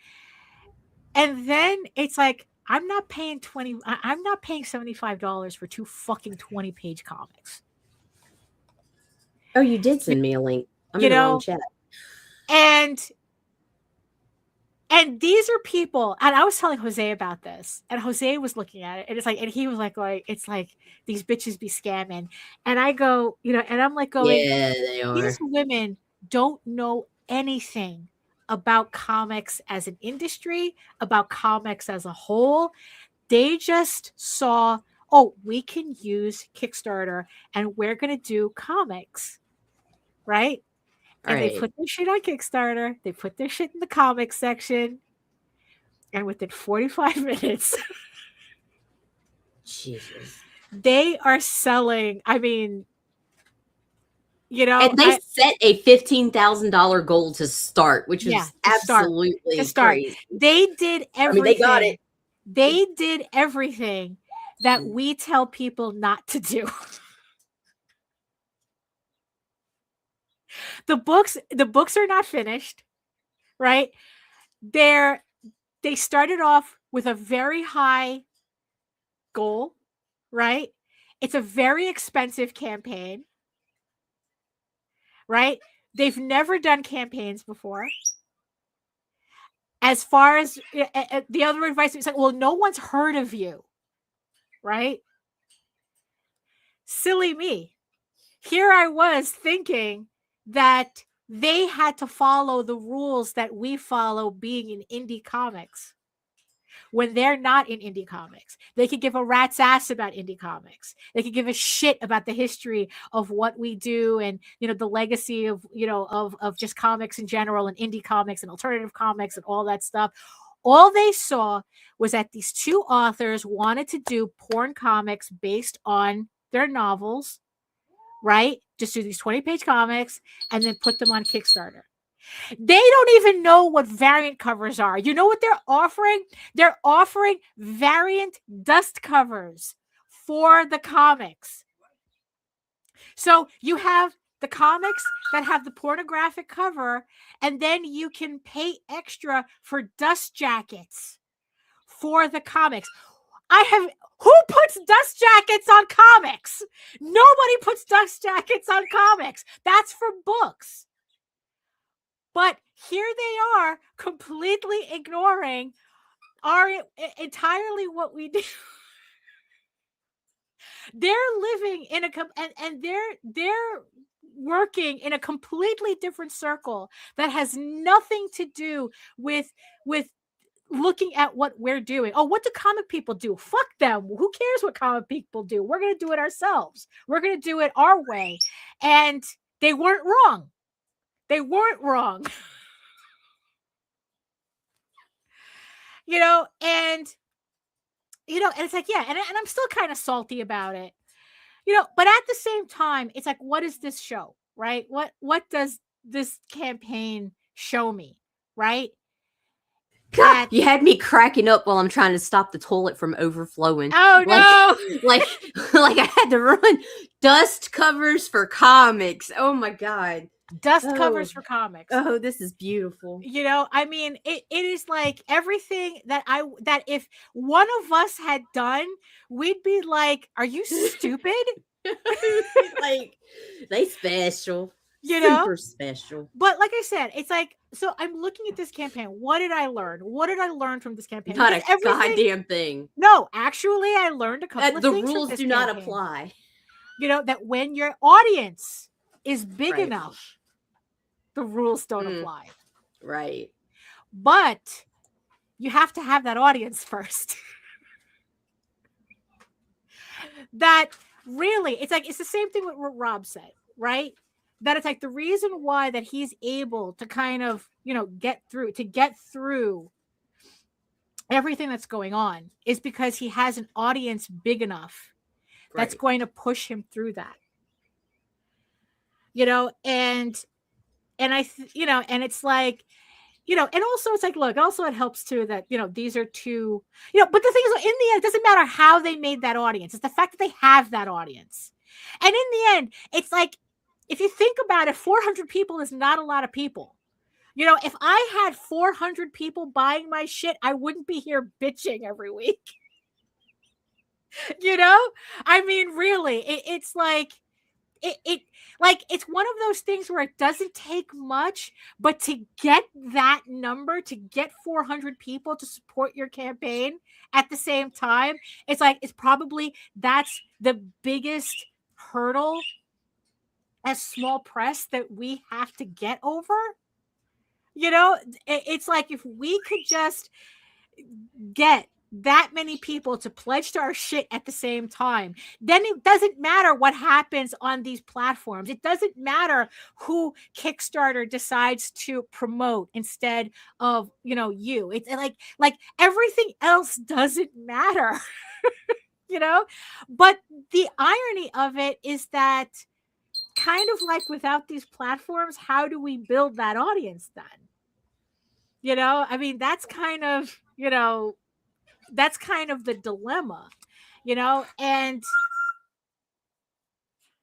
then it's like, I'm not paying $75 for 2 fucking 20-page comics. Oh, you did send me a link. I'm in the wrong chat. And these are people, and I was telling Jose about this, and Jose was looking at it, and it's like, and he was like, it's like these bitches be scamming. And I go, and I'm like going, yeah, they are. These women don't know anything about comics as an industry, about comics as a whole. They just saw, oh, we can use Kickstarter, and we're going to do comics, right? And they put their shit on Kickstarter. They put their shit in the comics section. And within 45 minutes, Jesus, they are selling. I mean, and they set a $15,000 goal to start, which is absolutely crazy. They did everything. I mean, they got it. They did everything that we tell people not to do. The books are not finished, right? They started off with a very high goal, right? It's a very expensive campaign, right? They've never done campaigns before. As far as the other advice, it's like, well, no one's heard of you, right? Silly me. Here I was thinking that they had to follow the rules that we follow being in indie comics. When they're not in indie comics, they could give a rat's ass about indie comics. They could give a shit about the history of what we do and, you know, the legacy of, you know, of just comics in general and indie comics and alternative comics and all that stuff. All they saw was that these two authors wanted to do porn comics based on their novels, right? Just do these 20-page comics and then put them on Kickstarter. They don't even know what variant covers are. You know what they're offering? They're offering variant dust covers for the comics. So you have the comics that have the pornographic cover, and then you can pay extra for dust jackets for the comics. Who puts dust jackets on comics? Nobody puts dust jackets on comics. That's for books. But here they are completely ignoring entirely what we do. They're living in and they're working in a completely different circle that has nothing to do with looking at what we're doing. Oh, what do comic people do? Fuck them. Who cares what comic people do? We're going to do it ourselves. We're going to do it our way. And they weren't wrong. They weren't wrong. You know, and it's like, yeah, and I'm still kind of salty about it. You know, but at the same time, it's like, what does this show, right? What does this campaign show me, right? God, you had me cracking up while I'm trying to stop the toilet from overflowing. Oh no! Like I had to run. Dust covers for comics. Oh my God. Dust covers for comics. Oh, this is beautiful. You know, I mean, it is like everything that if one of us had done, we'd be like, are you stupid? Like, they special. You know? Super special. But like I said, it's like, so I'm looking at this campaign. What did I learn? What did I learn from this campaign? Not a goddamn thing. No, actually, I learned a couple of things. The rules do not apply. You know, that when your audience is big enough, the rules don't apply. Right. But you have to have that audience first. That really, it's like, it's the same thing with what Rob said, right? That it's like the reason why that he's able to kind of, you know, get through everything that's going on is because he has an audience big enough that's going to push him through that. You know, and and it's like, you know, and also it's like, look, also it helps too that, you know, these are two, you know, but the thing is, in the end, it doesn't matter how they made that audience. It's the fact that they have that audience. And in the end, it's like, if you think about it, 400 people is not a lot of people. You know, if I had 400 people buying my shit, I wouldn't be here bitching every week. You know, I mean, really, it's like, it's one of those things where it doesn't take much, but to get that number, to get 400 people to support your campaign at the same time, it's like, that's the biggest hurdle as small press that we have to get over. You know, it's like, if we could just get that many people to pledge to our shit at the same time, then it doesn't matter what happens on these platforms. It doesn't matter who Kickstarter decides to promote instead of, you know, you. It's like everything else doesn't matter. You know, but the irony of it is that, kind of like, without these platforms, how do we build that audience then? You know, I mean, that's kind of, you know, that's kind of the dilemma, you know, and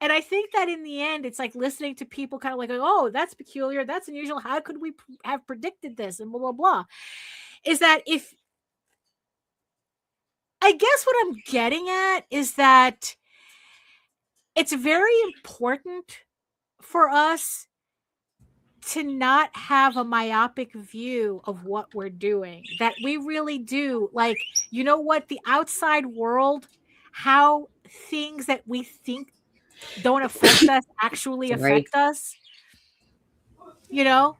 I think that in the end, it's like listening to people kind of like, oh, that's peculiar, that's unusual, how could we have predicted this, and blah, blah, blah, is that if I guess what I'm getting at is that it's very important for us to not have a myopic view of what we're doing, that we really do. Like, you know what? The outside world, how things that we think don't affect us actually affect us, you know?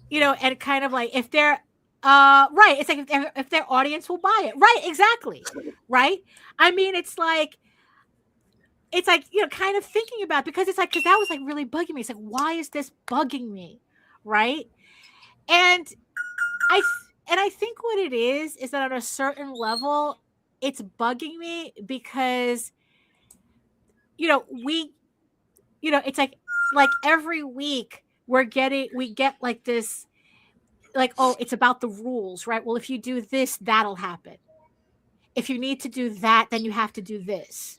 You know, and kind of like if they're right, it's like if their audience will buy it. Right, exactly. Right? I mean, it's like, you know, kind of thinking about, because it's like, because that was like really bugging me. It's like, why is this bugging me? Right? And I think what it is that on a certain level, it's bugging me because, you know, it's like every week we get like this, like, oh, it's about the rules, right? Well, if you do this, that'll happen. If you need to do that, then you have to do this.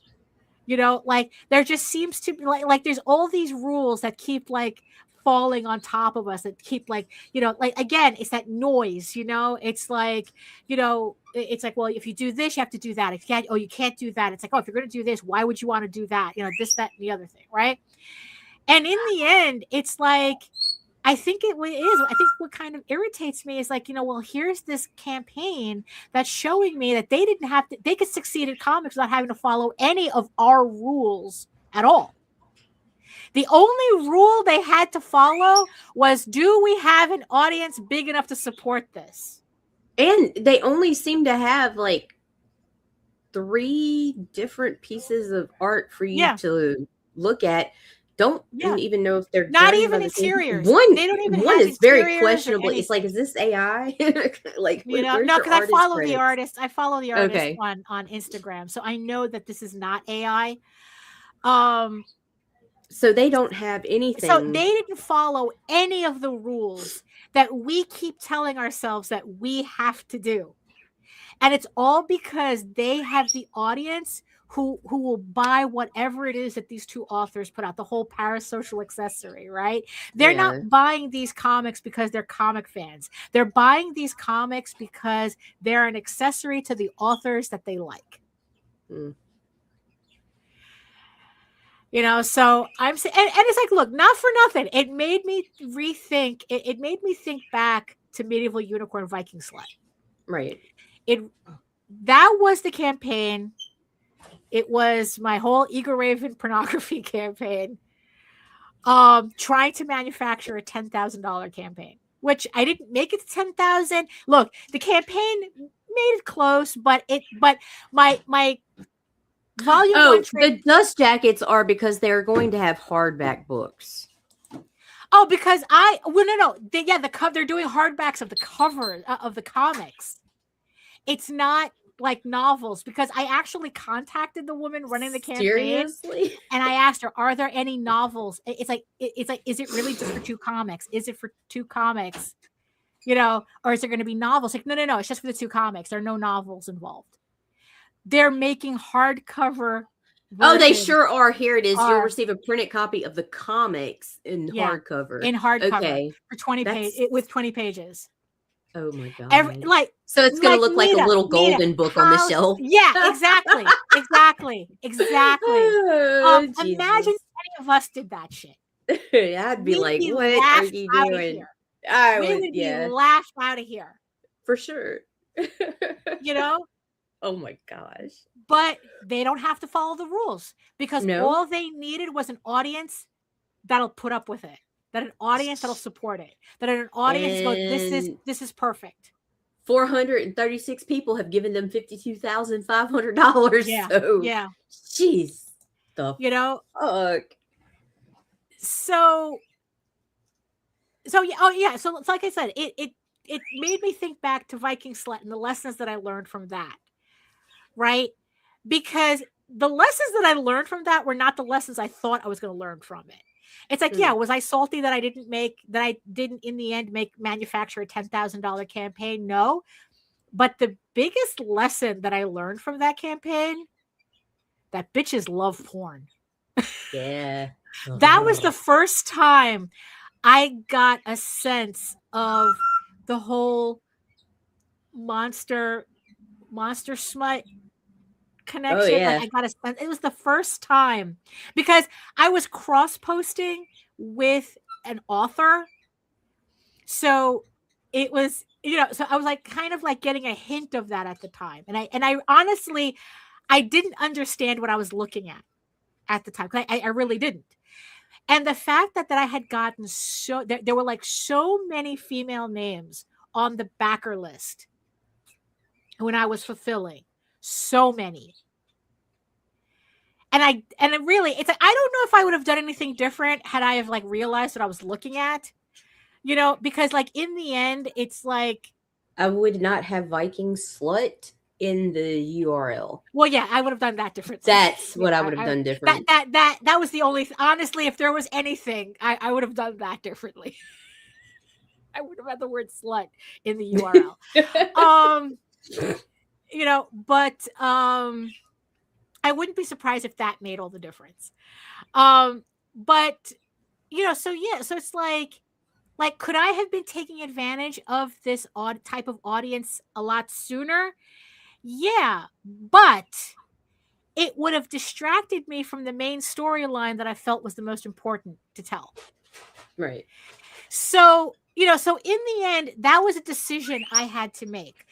You know, like there just seems to be like there's all these rules that keep like falling on top of us, that keep like, you know, like, again, it's that noise, you know, it's like, you know, it's like, well, if you do this, you have to do that. You can't do that. It's like, oh, if you're going to do this, why would you want to do that? You know, this, that, and the other thing. Right. And in the end, it's like, I think it is. I think what kind of irritates me is like, you know, well, here's this campaign that's showing me that they could succeed in comics without having to follow any of our rules at all. The only rule they had to follow was, do we have an audience big enough to support this? And they only seem to have like 3 different pieces of art for you to look at. Don't even know if they're not even interiors. They don't even one is very questionable. It's like, is this AI? Like, you know, no, because I follow the artist. I follow the artist on Instagram, so I know that this is not AI. So they don't have anything. So they didn't follow any of the rules that we keep telling ourselves that we have to do, and it's all because they have the audience who will buy whatever it is that these 2 authors put out, the whole parasocial accessory, right? They're not buying these comics because they're comic fans. They're buying these comics because they're an accessory to the authors that they like. You know, so I'm saying, and it's like, look, not for nothing, it made me rethink. It made me think back to Medieval Unicorn Viking Slut. Right. That was the campaign. It was my whole Eager Raven pornography campaign, trying to manufacture a $10,000 campaign, which I didn't make it to 10,000. Look, the campaign made it close, but my volume. Oh, the dust jackets are because they're going to have hardback books. Oh, because they're doing hardbacks of the cover of the comics. It's not like novels, because I actually contacted the woman running the campaign. Seriously? And I asked her, are there any novels? It's like, is it really just for 2 comics? Is it for 2 comics? You know, or is there going to be novels? Like, no, it's just for the 2 comics. There are no novels involved. They're making hardcover. Oh, they sure are. Here it is. You'll receive a printed copy of the comics in hardcover. In hardcover for 20 pages, with 20 pages. Oh my god! So it's going to look like a little golden book on the shelf. Yeah, exactly. Imagine any of us did that shit. I'd be like, "What are you doing?" We would be laughed out of here for sure. You know? Oh my gosh! But they don't have to follow the rules, because all they needed was an audience that'll put up with it. That an audience that'll support it. That an audience goes, this is perfect. 436 people have given them $52,500. Yeah. So, jeez. You know? Fuck. So yeah. So like I said, it made me think back to Viking Slut and the lessons that I learned from that. Right? Because the lessons that I learned from that were not the lessons I thought I was going to learn from it. It's like, was I salty that I didn't in the end manufacture a $10,000 campaign? No. But the biggest lesson that I learned from that campaign, that bitches love porn. Yeah. That was the first time I got a sense of the whole monster smut connection. Oh, yeah. Like I got it was the first time because I was cross posting with an author. So it was, so I was like kind of like getting a hint of that at the time. And I honestly, I didn't understand what I was looking at the time. I really didn't. And the fact that I had gotten there were like so many female names on the backer list when I was fulfilling, so many. And it really, it's like, I don't know if I would have done anything different had I have like realized what I was looking at, because like in the end, it's like. I would not have Viking slut in the URL. Well, yeah, I would have done that differently. That's what I would have done different. That was the only, honestly, if there was anything, I would have done that differently. I would have had the word slut in the URL. But I wouldn't be surprised if that made all the difference. But so yeah, so it's like could I have been taking advantage of this odd type of audience a lot sooner? Yeah, but it would have distracted me from the main storyline that I felt was the most important to tell. Right. So, so in the end, that was a decision I had to make.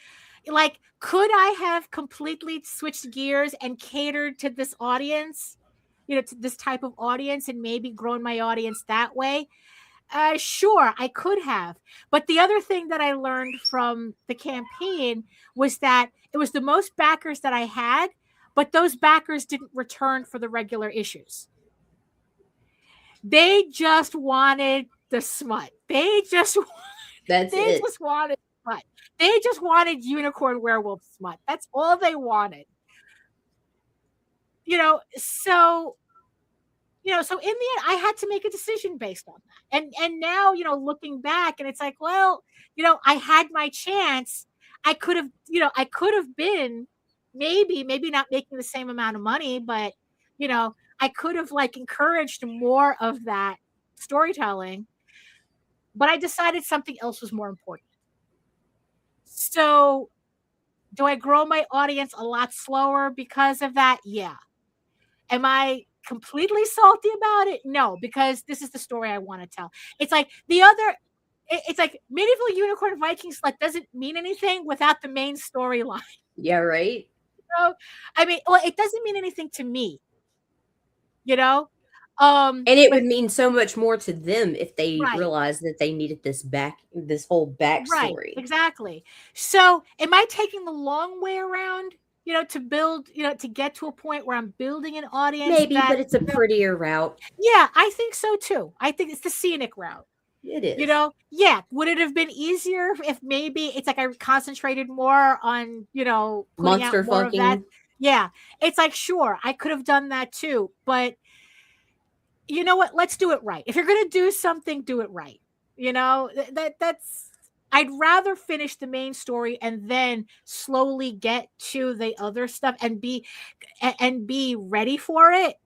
Like, could I have completely switched gears and catered to this audience, to this type of audience and maybe grown my audience that way? Sure, I could have. But the other thing that I learned from the campaign was that it was the most backers that I had, but those backers didn't return for the regular issues. They just wanted the smut. They just wanted smut. They just wanted unicorn werewolf smut. That's all they wanted. So in the end, I had to make a decision based on that. And now, looking back, and it's like, well, I had my chance. I could have been maybe not making the same amount of money, but, I could have like encouraged more of that storytelling, but I decided something else was more important. So do I grow my audience a lot slower because of that? Yeah. Am I completely salty about it? No, because this is the story I want to tell. It's like it's like medieval unicorn Viking slut doesn't mean anything without the main storyline. Yeah, right. I mean, well, it doesn't mean anything to me. And it would mean so much more to them if they realized that they needed this whole backstory. Right, exactly. So am I taking the long way around? To build, to get to a point where I'm building an audience. Maybe, but it's a prettier route. Yeah, I think so too. I think it's the scenic route. It is. Yeah. Would it have been easier if maybe it's like I concentrated more on, monster fucking? That? Yeah. It's like, sure, I could have done that too. But you know what? Let's do it right. If you're going to do something, do it right. That's. I'd rather finish the main story and then slowly get to the other stuff and be ready for it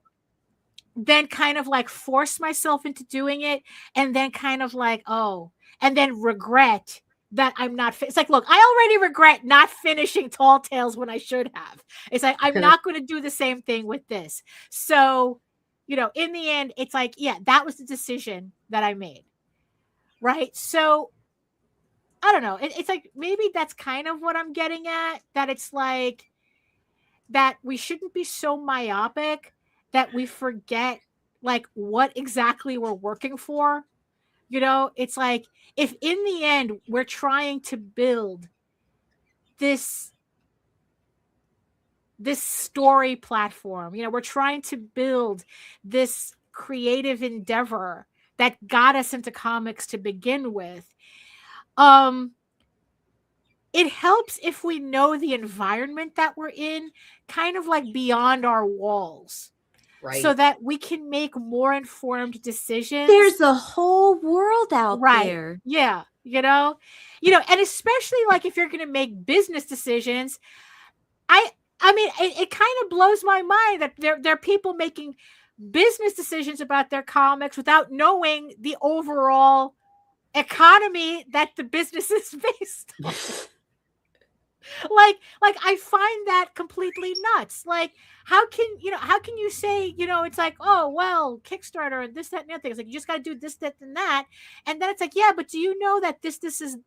than kind of like force myself into doing it and then kind of like, and then regret that I'm not. It's like, look, I already regret not finishing Tall Tales when I should have. It's like, I'm not going to do the same thing with this. So, in the end, it's like, yeah, that was the decision that I made. Right. So, I don't know. It's like maybe that's kind of what I'm getting at, that it's like that we shouldn't be so myopic that we forget like what exactly we're working for. It's like if in the end we're trying to build this story platform, we're trying to build this creative endeavor that got us into comics to begin with. It helps if we know the environment that we're in, kind of like beyond our walls, right? So that we can make more informed decisions. There's a whole world out there. Yeah. And especially like if you're going to make business decisions, I mean, it kind of blows my mind that there are people making business decisions about their comics without knowing the overall economy that the business is based on. Like I find that completely nuts. Like, how can you say, it's like, oh well, Kickstarter and this, that, and the other thing. It's like, you just got to do this, that, and that. And then it's like, yeah, but do you know that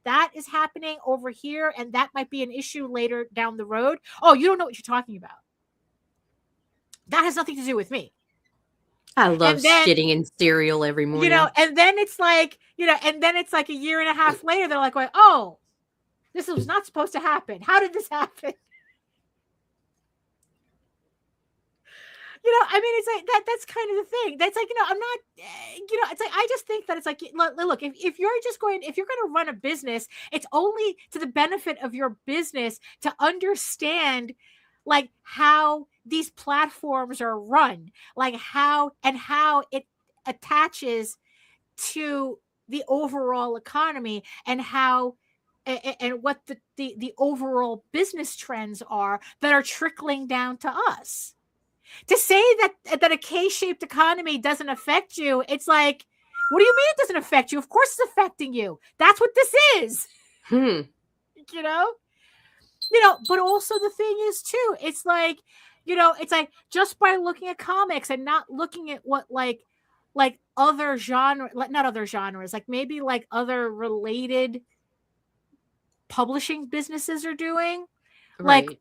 that is happening over here, and that might be an issue later down the road? Oh, you don't know what you're talking about. That has nothing to do with me. I love shitting in cereal every morning. And then it's like, a year and a half later, they're like, oh, this was not supposed to happen. How did this happen? I mean, it's like that's kind of the thing. That's like, I'm not, it's like, I just think that it's like, look, if you're going to run a business, it's only to the benefit of your business to understand like how these platforms are run, like how it attaches to the overall economy, and how and what the overall business trends are that are trickling down to us. To say that a K-shaped economy doesn't affect you, it's like, what do you mean it doesn't affect you? Of course it's affecting you. That's what this is. But also the thing is too, it's like, it's like, just by looking at comics and not looking at what like other genre, like not other genres, like maybe like other related publishing businesses are doing, right. Like,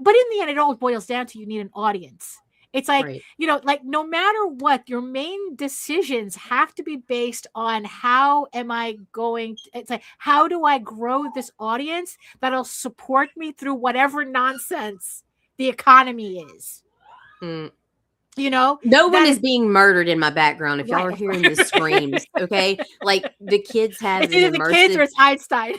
but in the end, it all boils down to, you need an audience. It's like, right. Like no matter what, your main decisions have to be based on how am I going to, it's like, how do I grow this audience that'll support me through whatever nonsense the economy is. No one is being murdered in my background. If y'all are hearing the screams, okay, like the kids have it's either the kids or it's Einstein.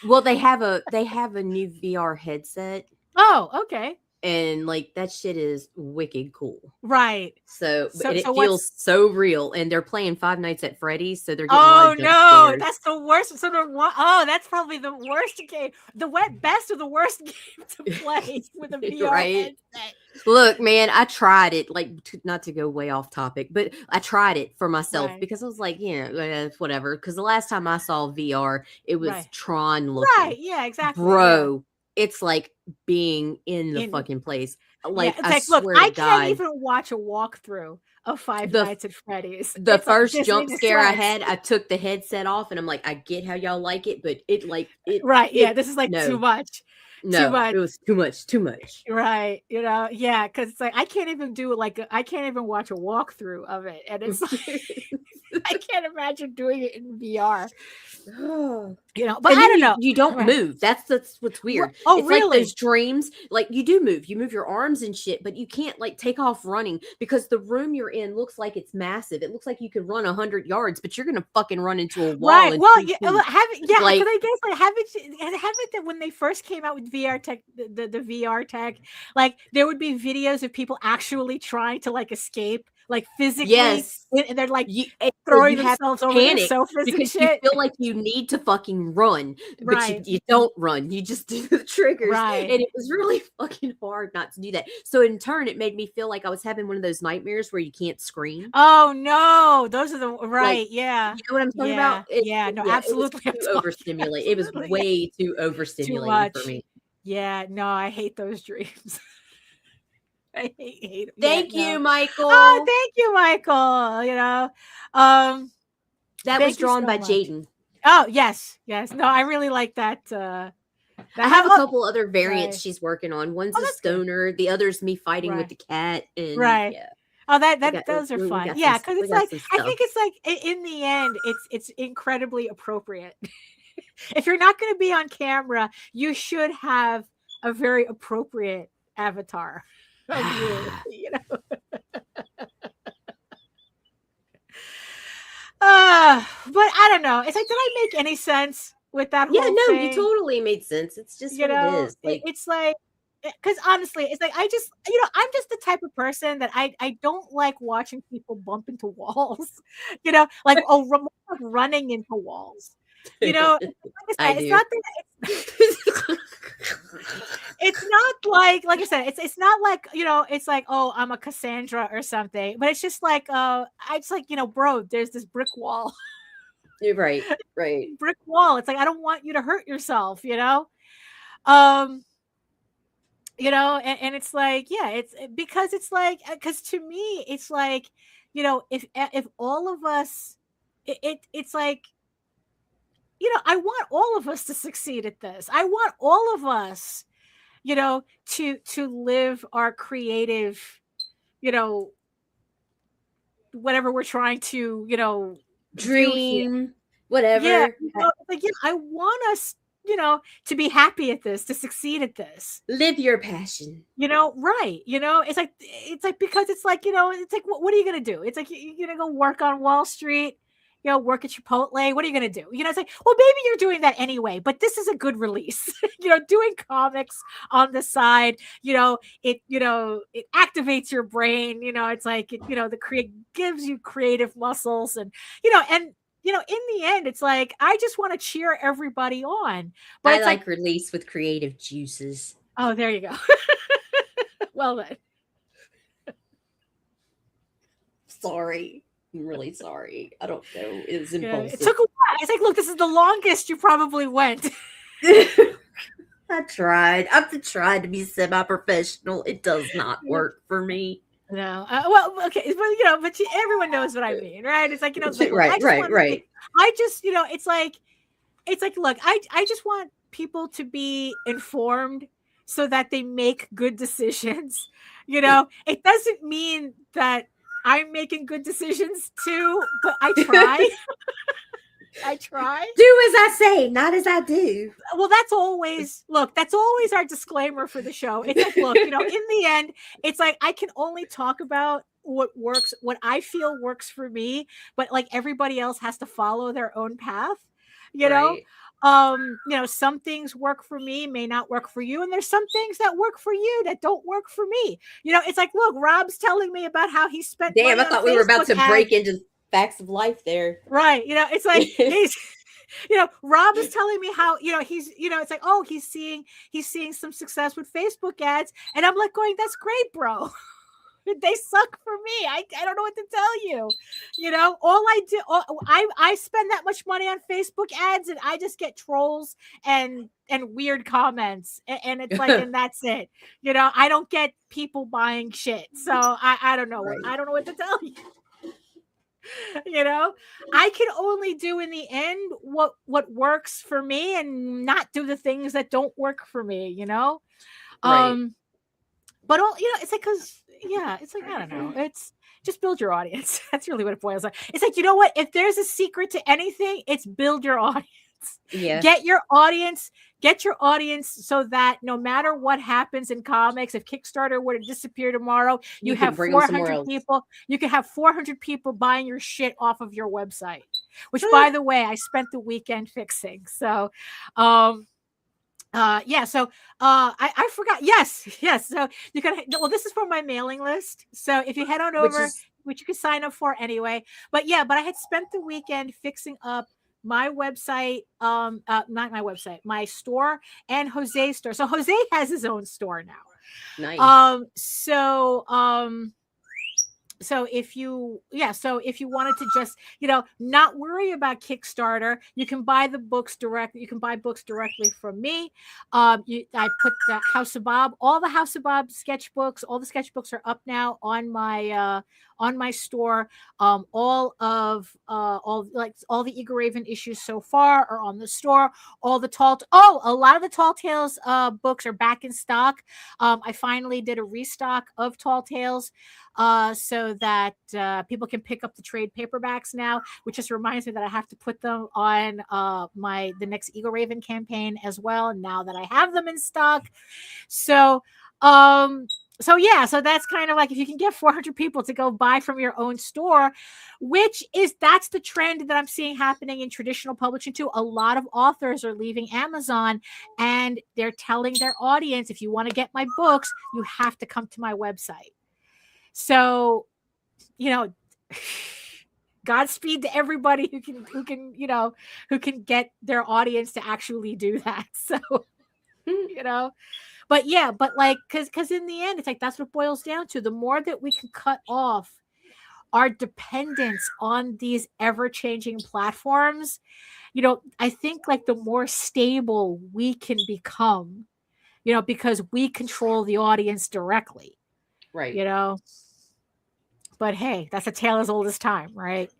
Well, they have a new VR headset. Oh, okay. And like that shit is wicked cool. Right. So it feels so real. And they're playing Five Nights at Freddy's, so they're getting a lot of jump scares. That's the worst. That's probably the worst game. The best of the worst game to play with a VR headset. Look, man, I tried it, like, not to go way off topic, but I tried it for myself because I was like, whatever. Because the last time I saw VR, it was Tron looking. Right, yeah, exactly. Bro. Yeah. It's like being in the fucking place. Like, it's like, look, I can't even watch a walkthrough of Five Nights at Freddy's. The first jump scare I had, I took the headset off, and I'm like, I get how y'all like it, but this is like too much. No, it was too much. Right. Because it's like, I can't even watch a walkthrough of it. And it's like, I can't imagine doing it in VR. But I don't know. You don't move. That's what's weird. Oh, it's really? Like those dreams, like you do move. You move your arms and shit, but you can't like take off running because the room you're in looks like it's massive. It looks like you could run 100 yards, but you're gonna fucking run into a wall. Right. Well, because I guess like haven't that when they first came out with VR tech, the VR tech, like there would be videos of people actually trying to like escape, like physically, and they're like throwing themselves over their sofas because and shit. You feel like you need to fucking run, but you don't run. You just do the triggers, and it was really fucking hard not to do that. So in turn, it made me feel like I was having one of those nightmares where you can't scream. Oh no, those are the you know what I'm talking about? Absolutely. It was too overstimulated. It was way too overstimulating for me. Yeah, no, I hate those dreams. I hate them. Thank you, Michael. Oh, thank you, Michael. That was drawn by Jaden. Oh, yes. No, I really like that. I have a couple other variants she's working on. One's a stoner, the other's me fighting with the cat. And, Oh, those are fun. Yeah, because it's like, I think it's like in the end, it's incredibly appropriate. If you're not going to be on camera, you should have a very appropriate avatar of you, but I don't know. It's like, did I make any sense with that whole thing? You totally made sense. It's just what it is. It's like, because honestly, it's like, I just, I'm just the type of person that I don't like watching people bump into walls, like running into walls. It's not like I said, it's not like, it's like, oh, I'm a Cassandra or something, but it's just like, I just like, bro, there's this brick wall. You're right. Brick wall. It's like, I don't want you to hurt yourself, and it's like, yeah, it's because it's like, because to me, it's like, if all of us, it's like, I want all of us to succeed at this. I want all of us, to live our creative, you know, whatever we're trying to, do here. Dream, Yeah, whatever. it's like, I want us, to be happy at this, to succeed at this. Live your passion. Right. It's like because it's like, it's like, what are you gonna do? It's like you're gonna go work on Wall Street, work at Chipotle. What are you gonna do? It's like, well, maybe you're doing that anyway, but this is a good release. Doing comics on the side, it activates your brain. It's like the create gives you creative muscles, and in the end, it's like I just want to cheer everybody on. But I it's like release with creative juices. Oh, there you go. Well then. Sorry. I'm really sorry. I don't know. It was impulsive. It took a while. It's like, look, this is the longest you probably went. I've tried to be semi-professional. It does not work for me. No. Well, okay. But everyone knows what I mean, right? It's like, it's like, right. I just, it's like, look, I just want people to be informed so that they make good decisions. It doesn't mean that I'm making good decisions too, but I try. I try. Do as I say, not as I do. Well, that's always our disclaimer for the show. It's like, look, in the end, it's like I can only talk about what works, what I feel works for me, but like everybody else has to follow their own path, Right. Some things work for me, may not work for you. And there's some things that work for you that don't work for me. It's like, look, Rob's telling me about how he spent. Damn, I thought we were about to break into facts of life there. Right. It's like, he's, Rob is telling me how, he's, it's like, oh, he's seeing some success with Facebook ads. And I'm like going, that's great, bro. They suck for me. I don't know what to tell you. All I do, I spend that much money on Facebook ads and I just get trolls and weird comments. And it's like, and that's it. I don't get people buying shit. So I don't know. Right. I don't know what to tell you. I can only do in the end what works for me and not do the things that don't work for me, Right. But it's like, it's like, I don't know. It's just build your audience. That's really what it boils down. It's like, you know what? If there's a secret to anything, it's build your audience. Yeah. Get your audience so that no matter what happens in comics, if Kickstarter were to disappear tomorrow, you have 400 people. You can have 400 people buying your shit off of your website, which, by the way, I spent the weekend fixing. So, I forgot. Yes. So you can, this is for my mailing list. So if you head on over, which you can sign up for anyway, but I had spent the weekend fixing up my website, not my website, my store and Jose's store. So Jose has his own store now. Nice. So if you wanted to just, not worry about Kickstarter, you can buy the books directly. You can buy books directly from me. I put the House of Bob, all the House of Bob sketchbooks, all the sketchbooks are up now on my store. All the Eagle Raven issues so far are on the store. A lot of the Tall Tales books are back in stock. I finally did a restock of Tall Tales. So that people can pick up the trade paperbacks now, which just reminds me that I have to put them on the next Eagle Raven campaign as well. Now that I have them in stock, so that's kind of like if you can get 400 people to go buy from your own store, that's the trend that I'm seeing happening in traditional publishing too. A lot of authors are leaving Amazon and they're telling their audience, if you want to get my books, you have to come to my website. So, Godspeed to everybody who can get their audience to actually do that. So, but because in the end, it's like, that's what boils down to. The more that we can cut off our dependence on these ever-changing platforms, I think like the more stable we can become, because we control the audience directly. Right. But hey, that's a tale as old as time, right?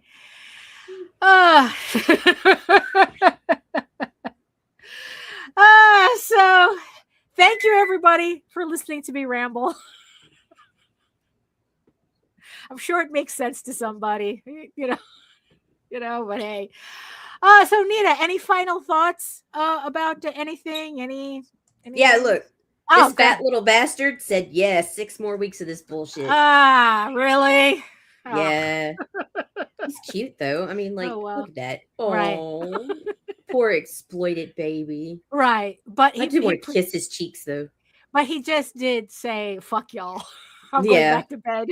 So thank you everybody for listening to me ramble. I'm sure it makes sense to somebody, but hey. So Nita, any final thoughts about anything? Anything? Yeah, look. This fat little bastard said, yeah, 6 more weeks of this bullshit. Really? Yeah. He's cute, though. I mean, like, look at that. Oh, right. Poor exploited baby. Right. But I do want to kiss his cheeks, though. But he just did say, fuck y'all. I'm going back to bed.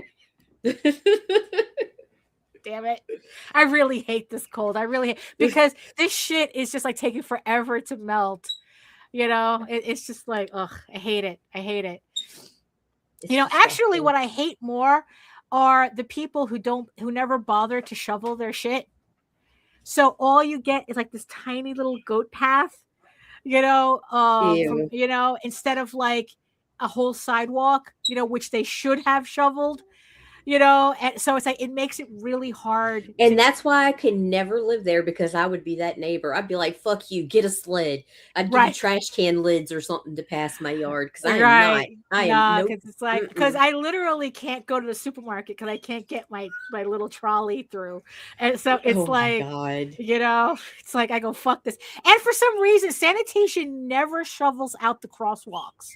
Damn it. I really hate this cold. I really hate, because this shit is just like taking forever to melt. It's just like, ugh, I hate it. Actually what I hate more are the people who never bother to shovel their shit. So all you get is like this tiny little goat path, instead of like a whole sidewalk, which they should have shoveled. And so it's like, it makes it really hard. And that's why I could never live there, because I would be that neighbor. I'd be like, fuck you, get a sled. I'd give you trash can lids or something to pass my yard. Because I am because it's like, because I literally can't go to the supermarket because I can't get my little trolley through. And so it's it's like, I go, fuck this. And for some reason, sanitation never shovels out the crosswalks.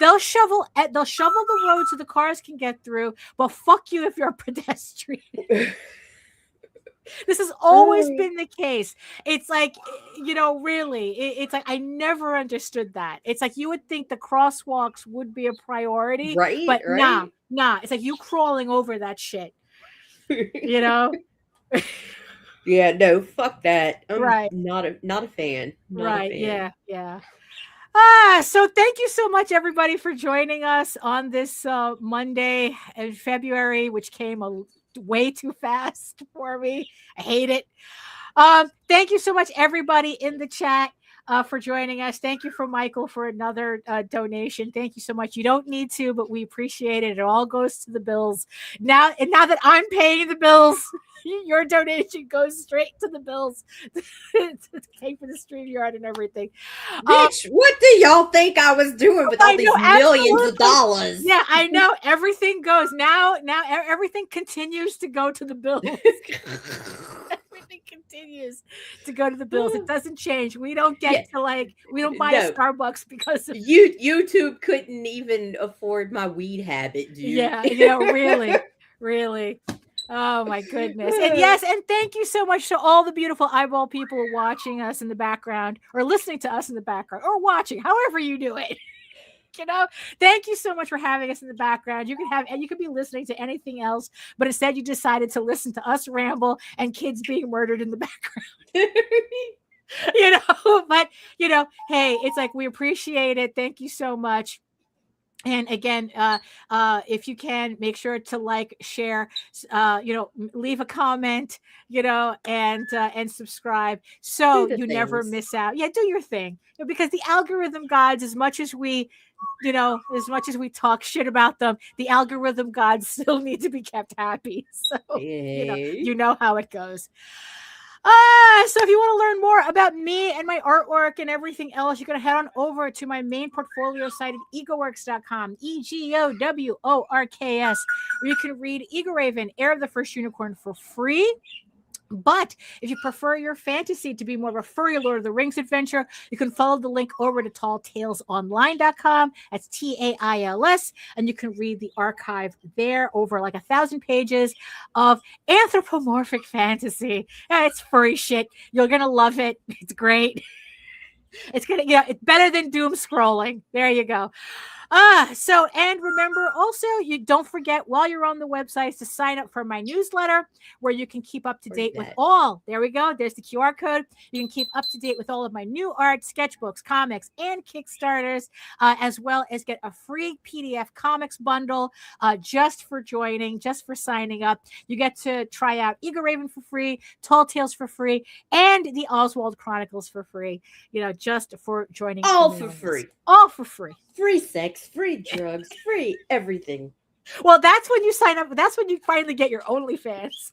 They'll shovel the road so the cars can get through, but fuck you if you're a pedestrian. This has always been the case. It's like, really, it's like, I never understood that. It's like, you would think the crosswalks would be a priority, right? But nah. It's like you crawling over that shit, Yeah, no, fuck that. I'm not a fan. Not a fan. Yeah. So thank you so much, everybody, for joining us on this Monday in February, which came way too fast for me. I hate it. Thank you so much, everybody in the chat, for joining us. Thank you for Michael for another donation. Thank you so much. You don't need to, but we appreciate it. It all goes to the bills. Now that I'm paying the bills, your donation goes straight to the bills to pay for the Streamyard and everything. Bitch, what do y'all think I was doing with all these millions of dollars? Yeah, I know. Everything goes now. Everything continues to go to the bills. Everything continues to go to the bills. It doesn't change. We don't get to we don't buy a Starbucks because of YouTube couldn't even afford my weed habit, dude. Yeah, really. Oh my goodness. And yes, and thank you so much to all the beautiful eyeball people watching us in the background, or listening to us in the background, or watching, however you do it. Thank you so much for having us in the background. You could be listening to anything else, but instead you decided to listen to us ramble and kids being murdered in the background. But hey, it's like, we appreciate it. Thank you so much. And again, if you can, make sure to share, leave a comment, and subscribe, so you never miss out. Yeah, do your thing, because the algorithm gods, as much as we talk shit about them, the algorithm gods still need to be kept happy. So you know how it goes. So if you want to learn more about me and my artwork and everything else, you're going to head on over to my main portfolio site at egoworks.com, EGOWORKS, where you can read Ego Raven, Heir of the First Unicorn, for free. But if you prefer your fantasy to be more of a furry Lord of the Rings adventure, you can follow the link over to talltalesonline.com. That's TAILS. And you can read the archive there, over 1,000 pages of anthropomorphic fantasy. Yeah, it's furry shit. You're going to love it. It's great. It's better than doom scrolling. There you go. So, and remember also, you don't forget while you're on the website to sign up for my newsletter where you can keep up to date with all. There we go. There's the QR code. You can keep up to date with all of my new art, sketchbooks, comics, and Kickstarters, as well as get a free PDF comics bundle just for joining, just for signing up. You get to try out Eagle Raven for free, Tall Tales for free, and the Oswald Chronicles for free, just for joining. All for free. All for free. Free sex, free drugs, free everything. Well, that's when you sign up. That's when you finally get your OnlyFans.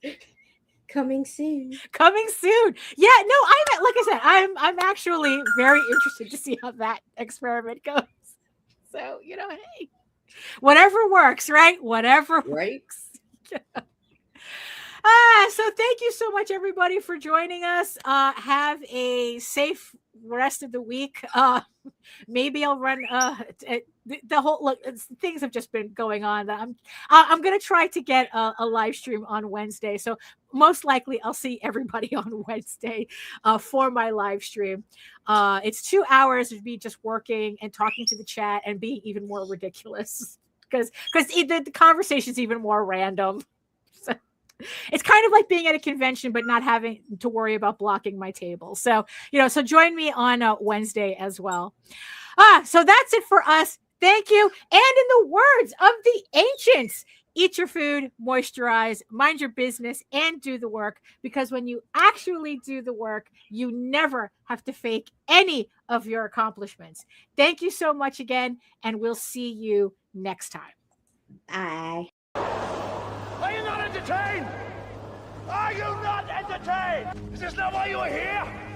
Coming soon. Coming soon. Yeah, no, like I said, I'm actually very interested to see how that experiment goes. So, hey, whatever works, right? Whatever works. So thank you so much, everybody, for joining us. Have a safe rest of the week. Maybe I'll run the whole look. Things have just been going on. I'm gonna try to get a live stream on Wednesday. So most likely I'll see everybody on Wednesday for my live stream. It's 2 hours of me just working and talking to the chat and being even more ridiculous because the conversation's even more random. So it's kind of like being at a convention, but not having to worry about blocking my table. So, so join me on Wednesday as well. So that's it for us. Thank you. And in the words of the ancients, eat your food, moisturize, mind your business, and do the work. Because when you actually do the work, you never have to fake any of your accomplishments. Thank you so much again, and we'll see you next time. Bye. Are you not entertained? Are you not entertained? Is this not why you are here?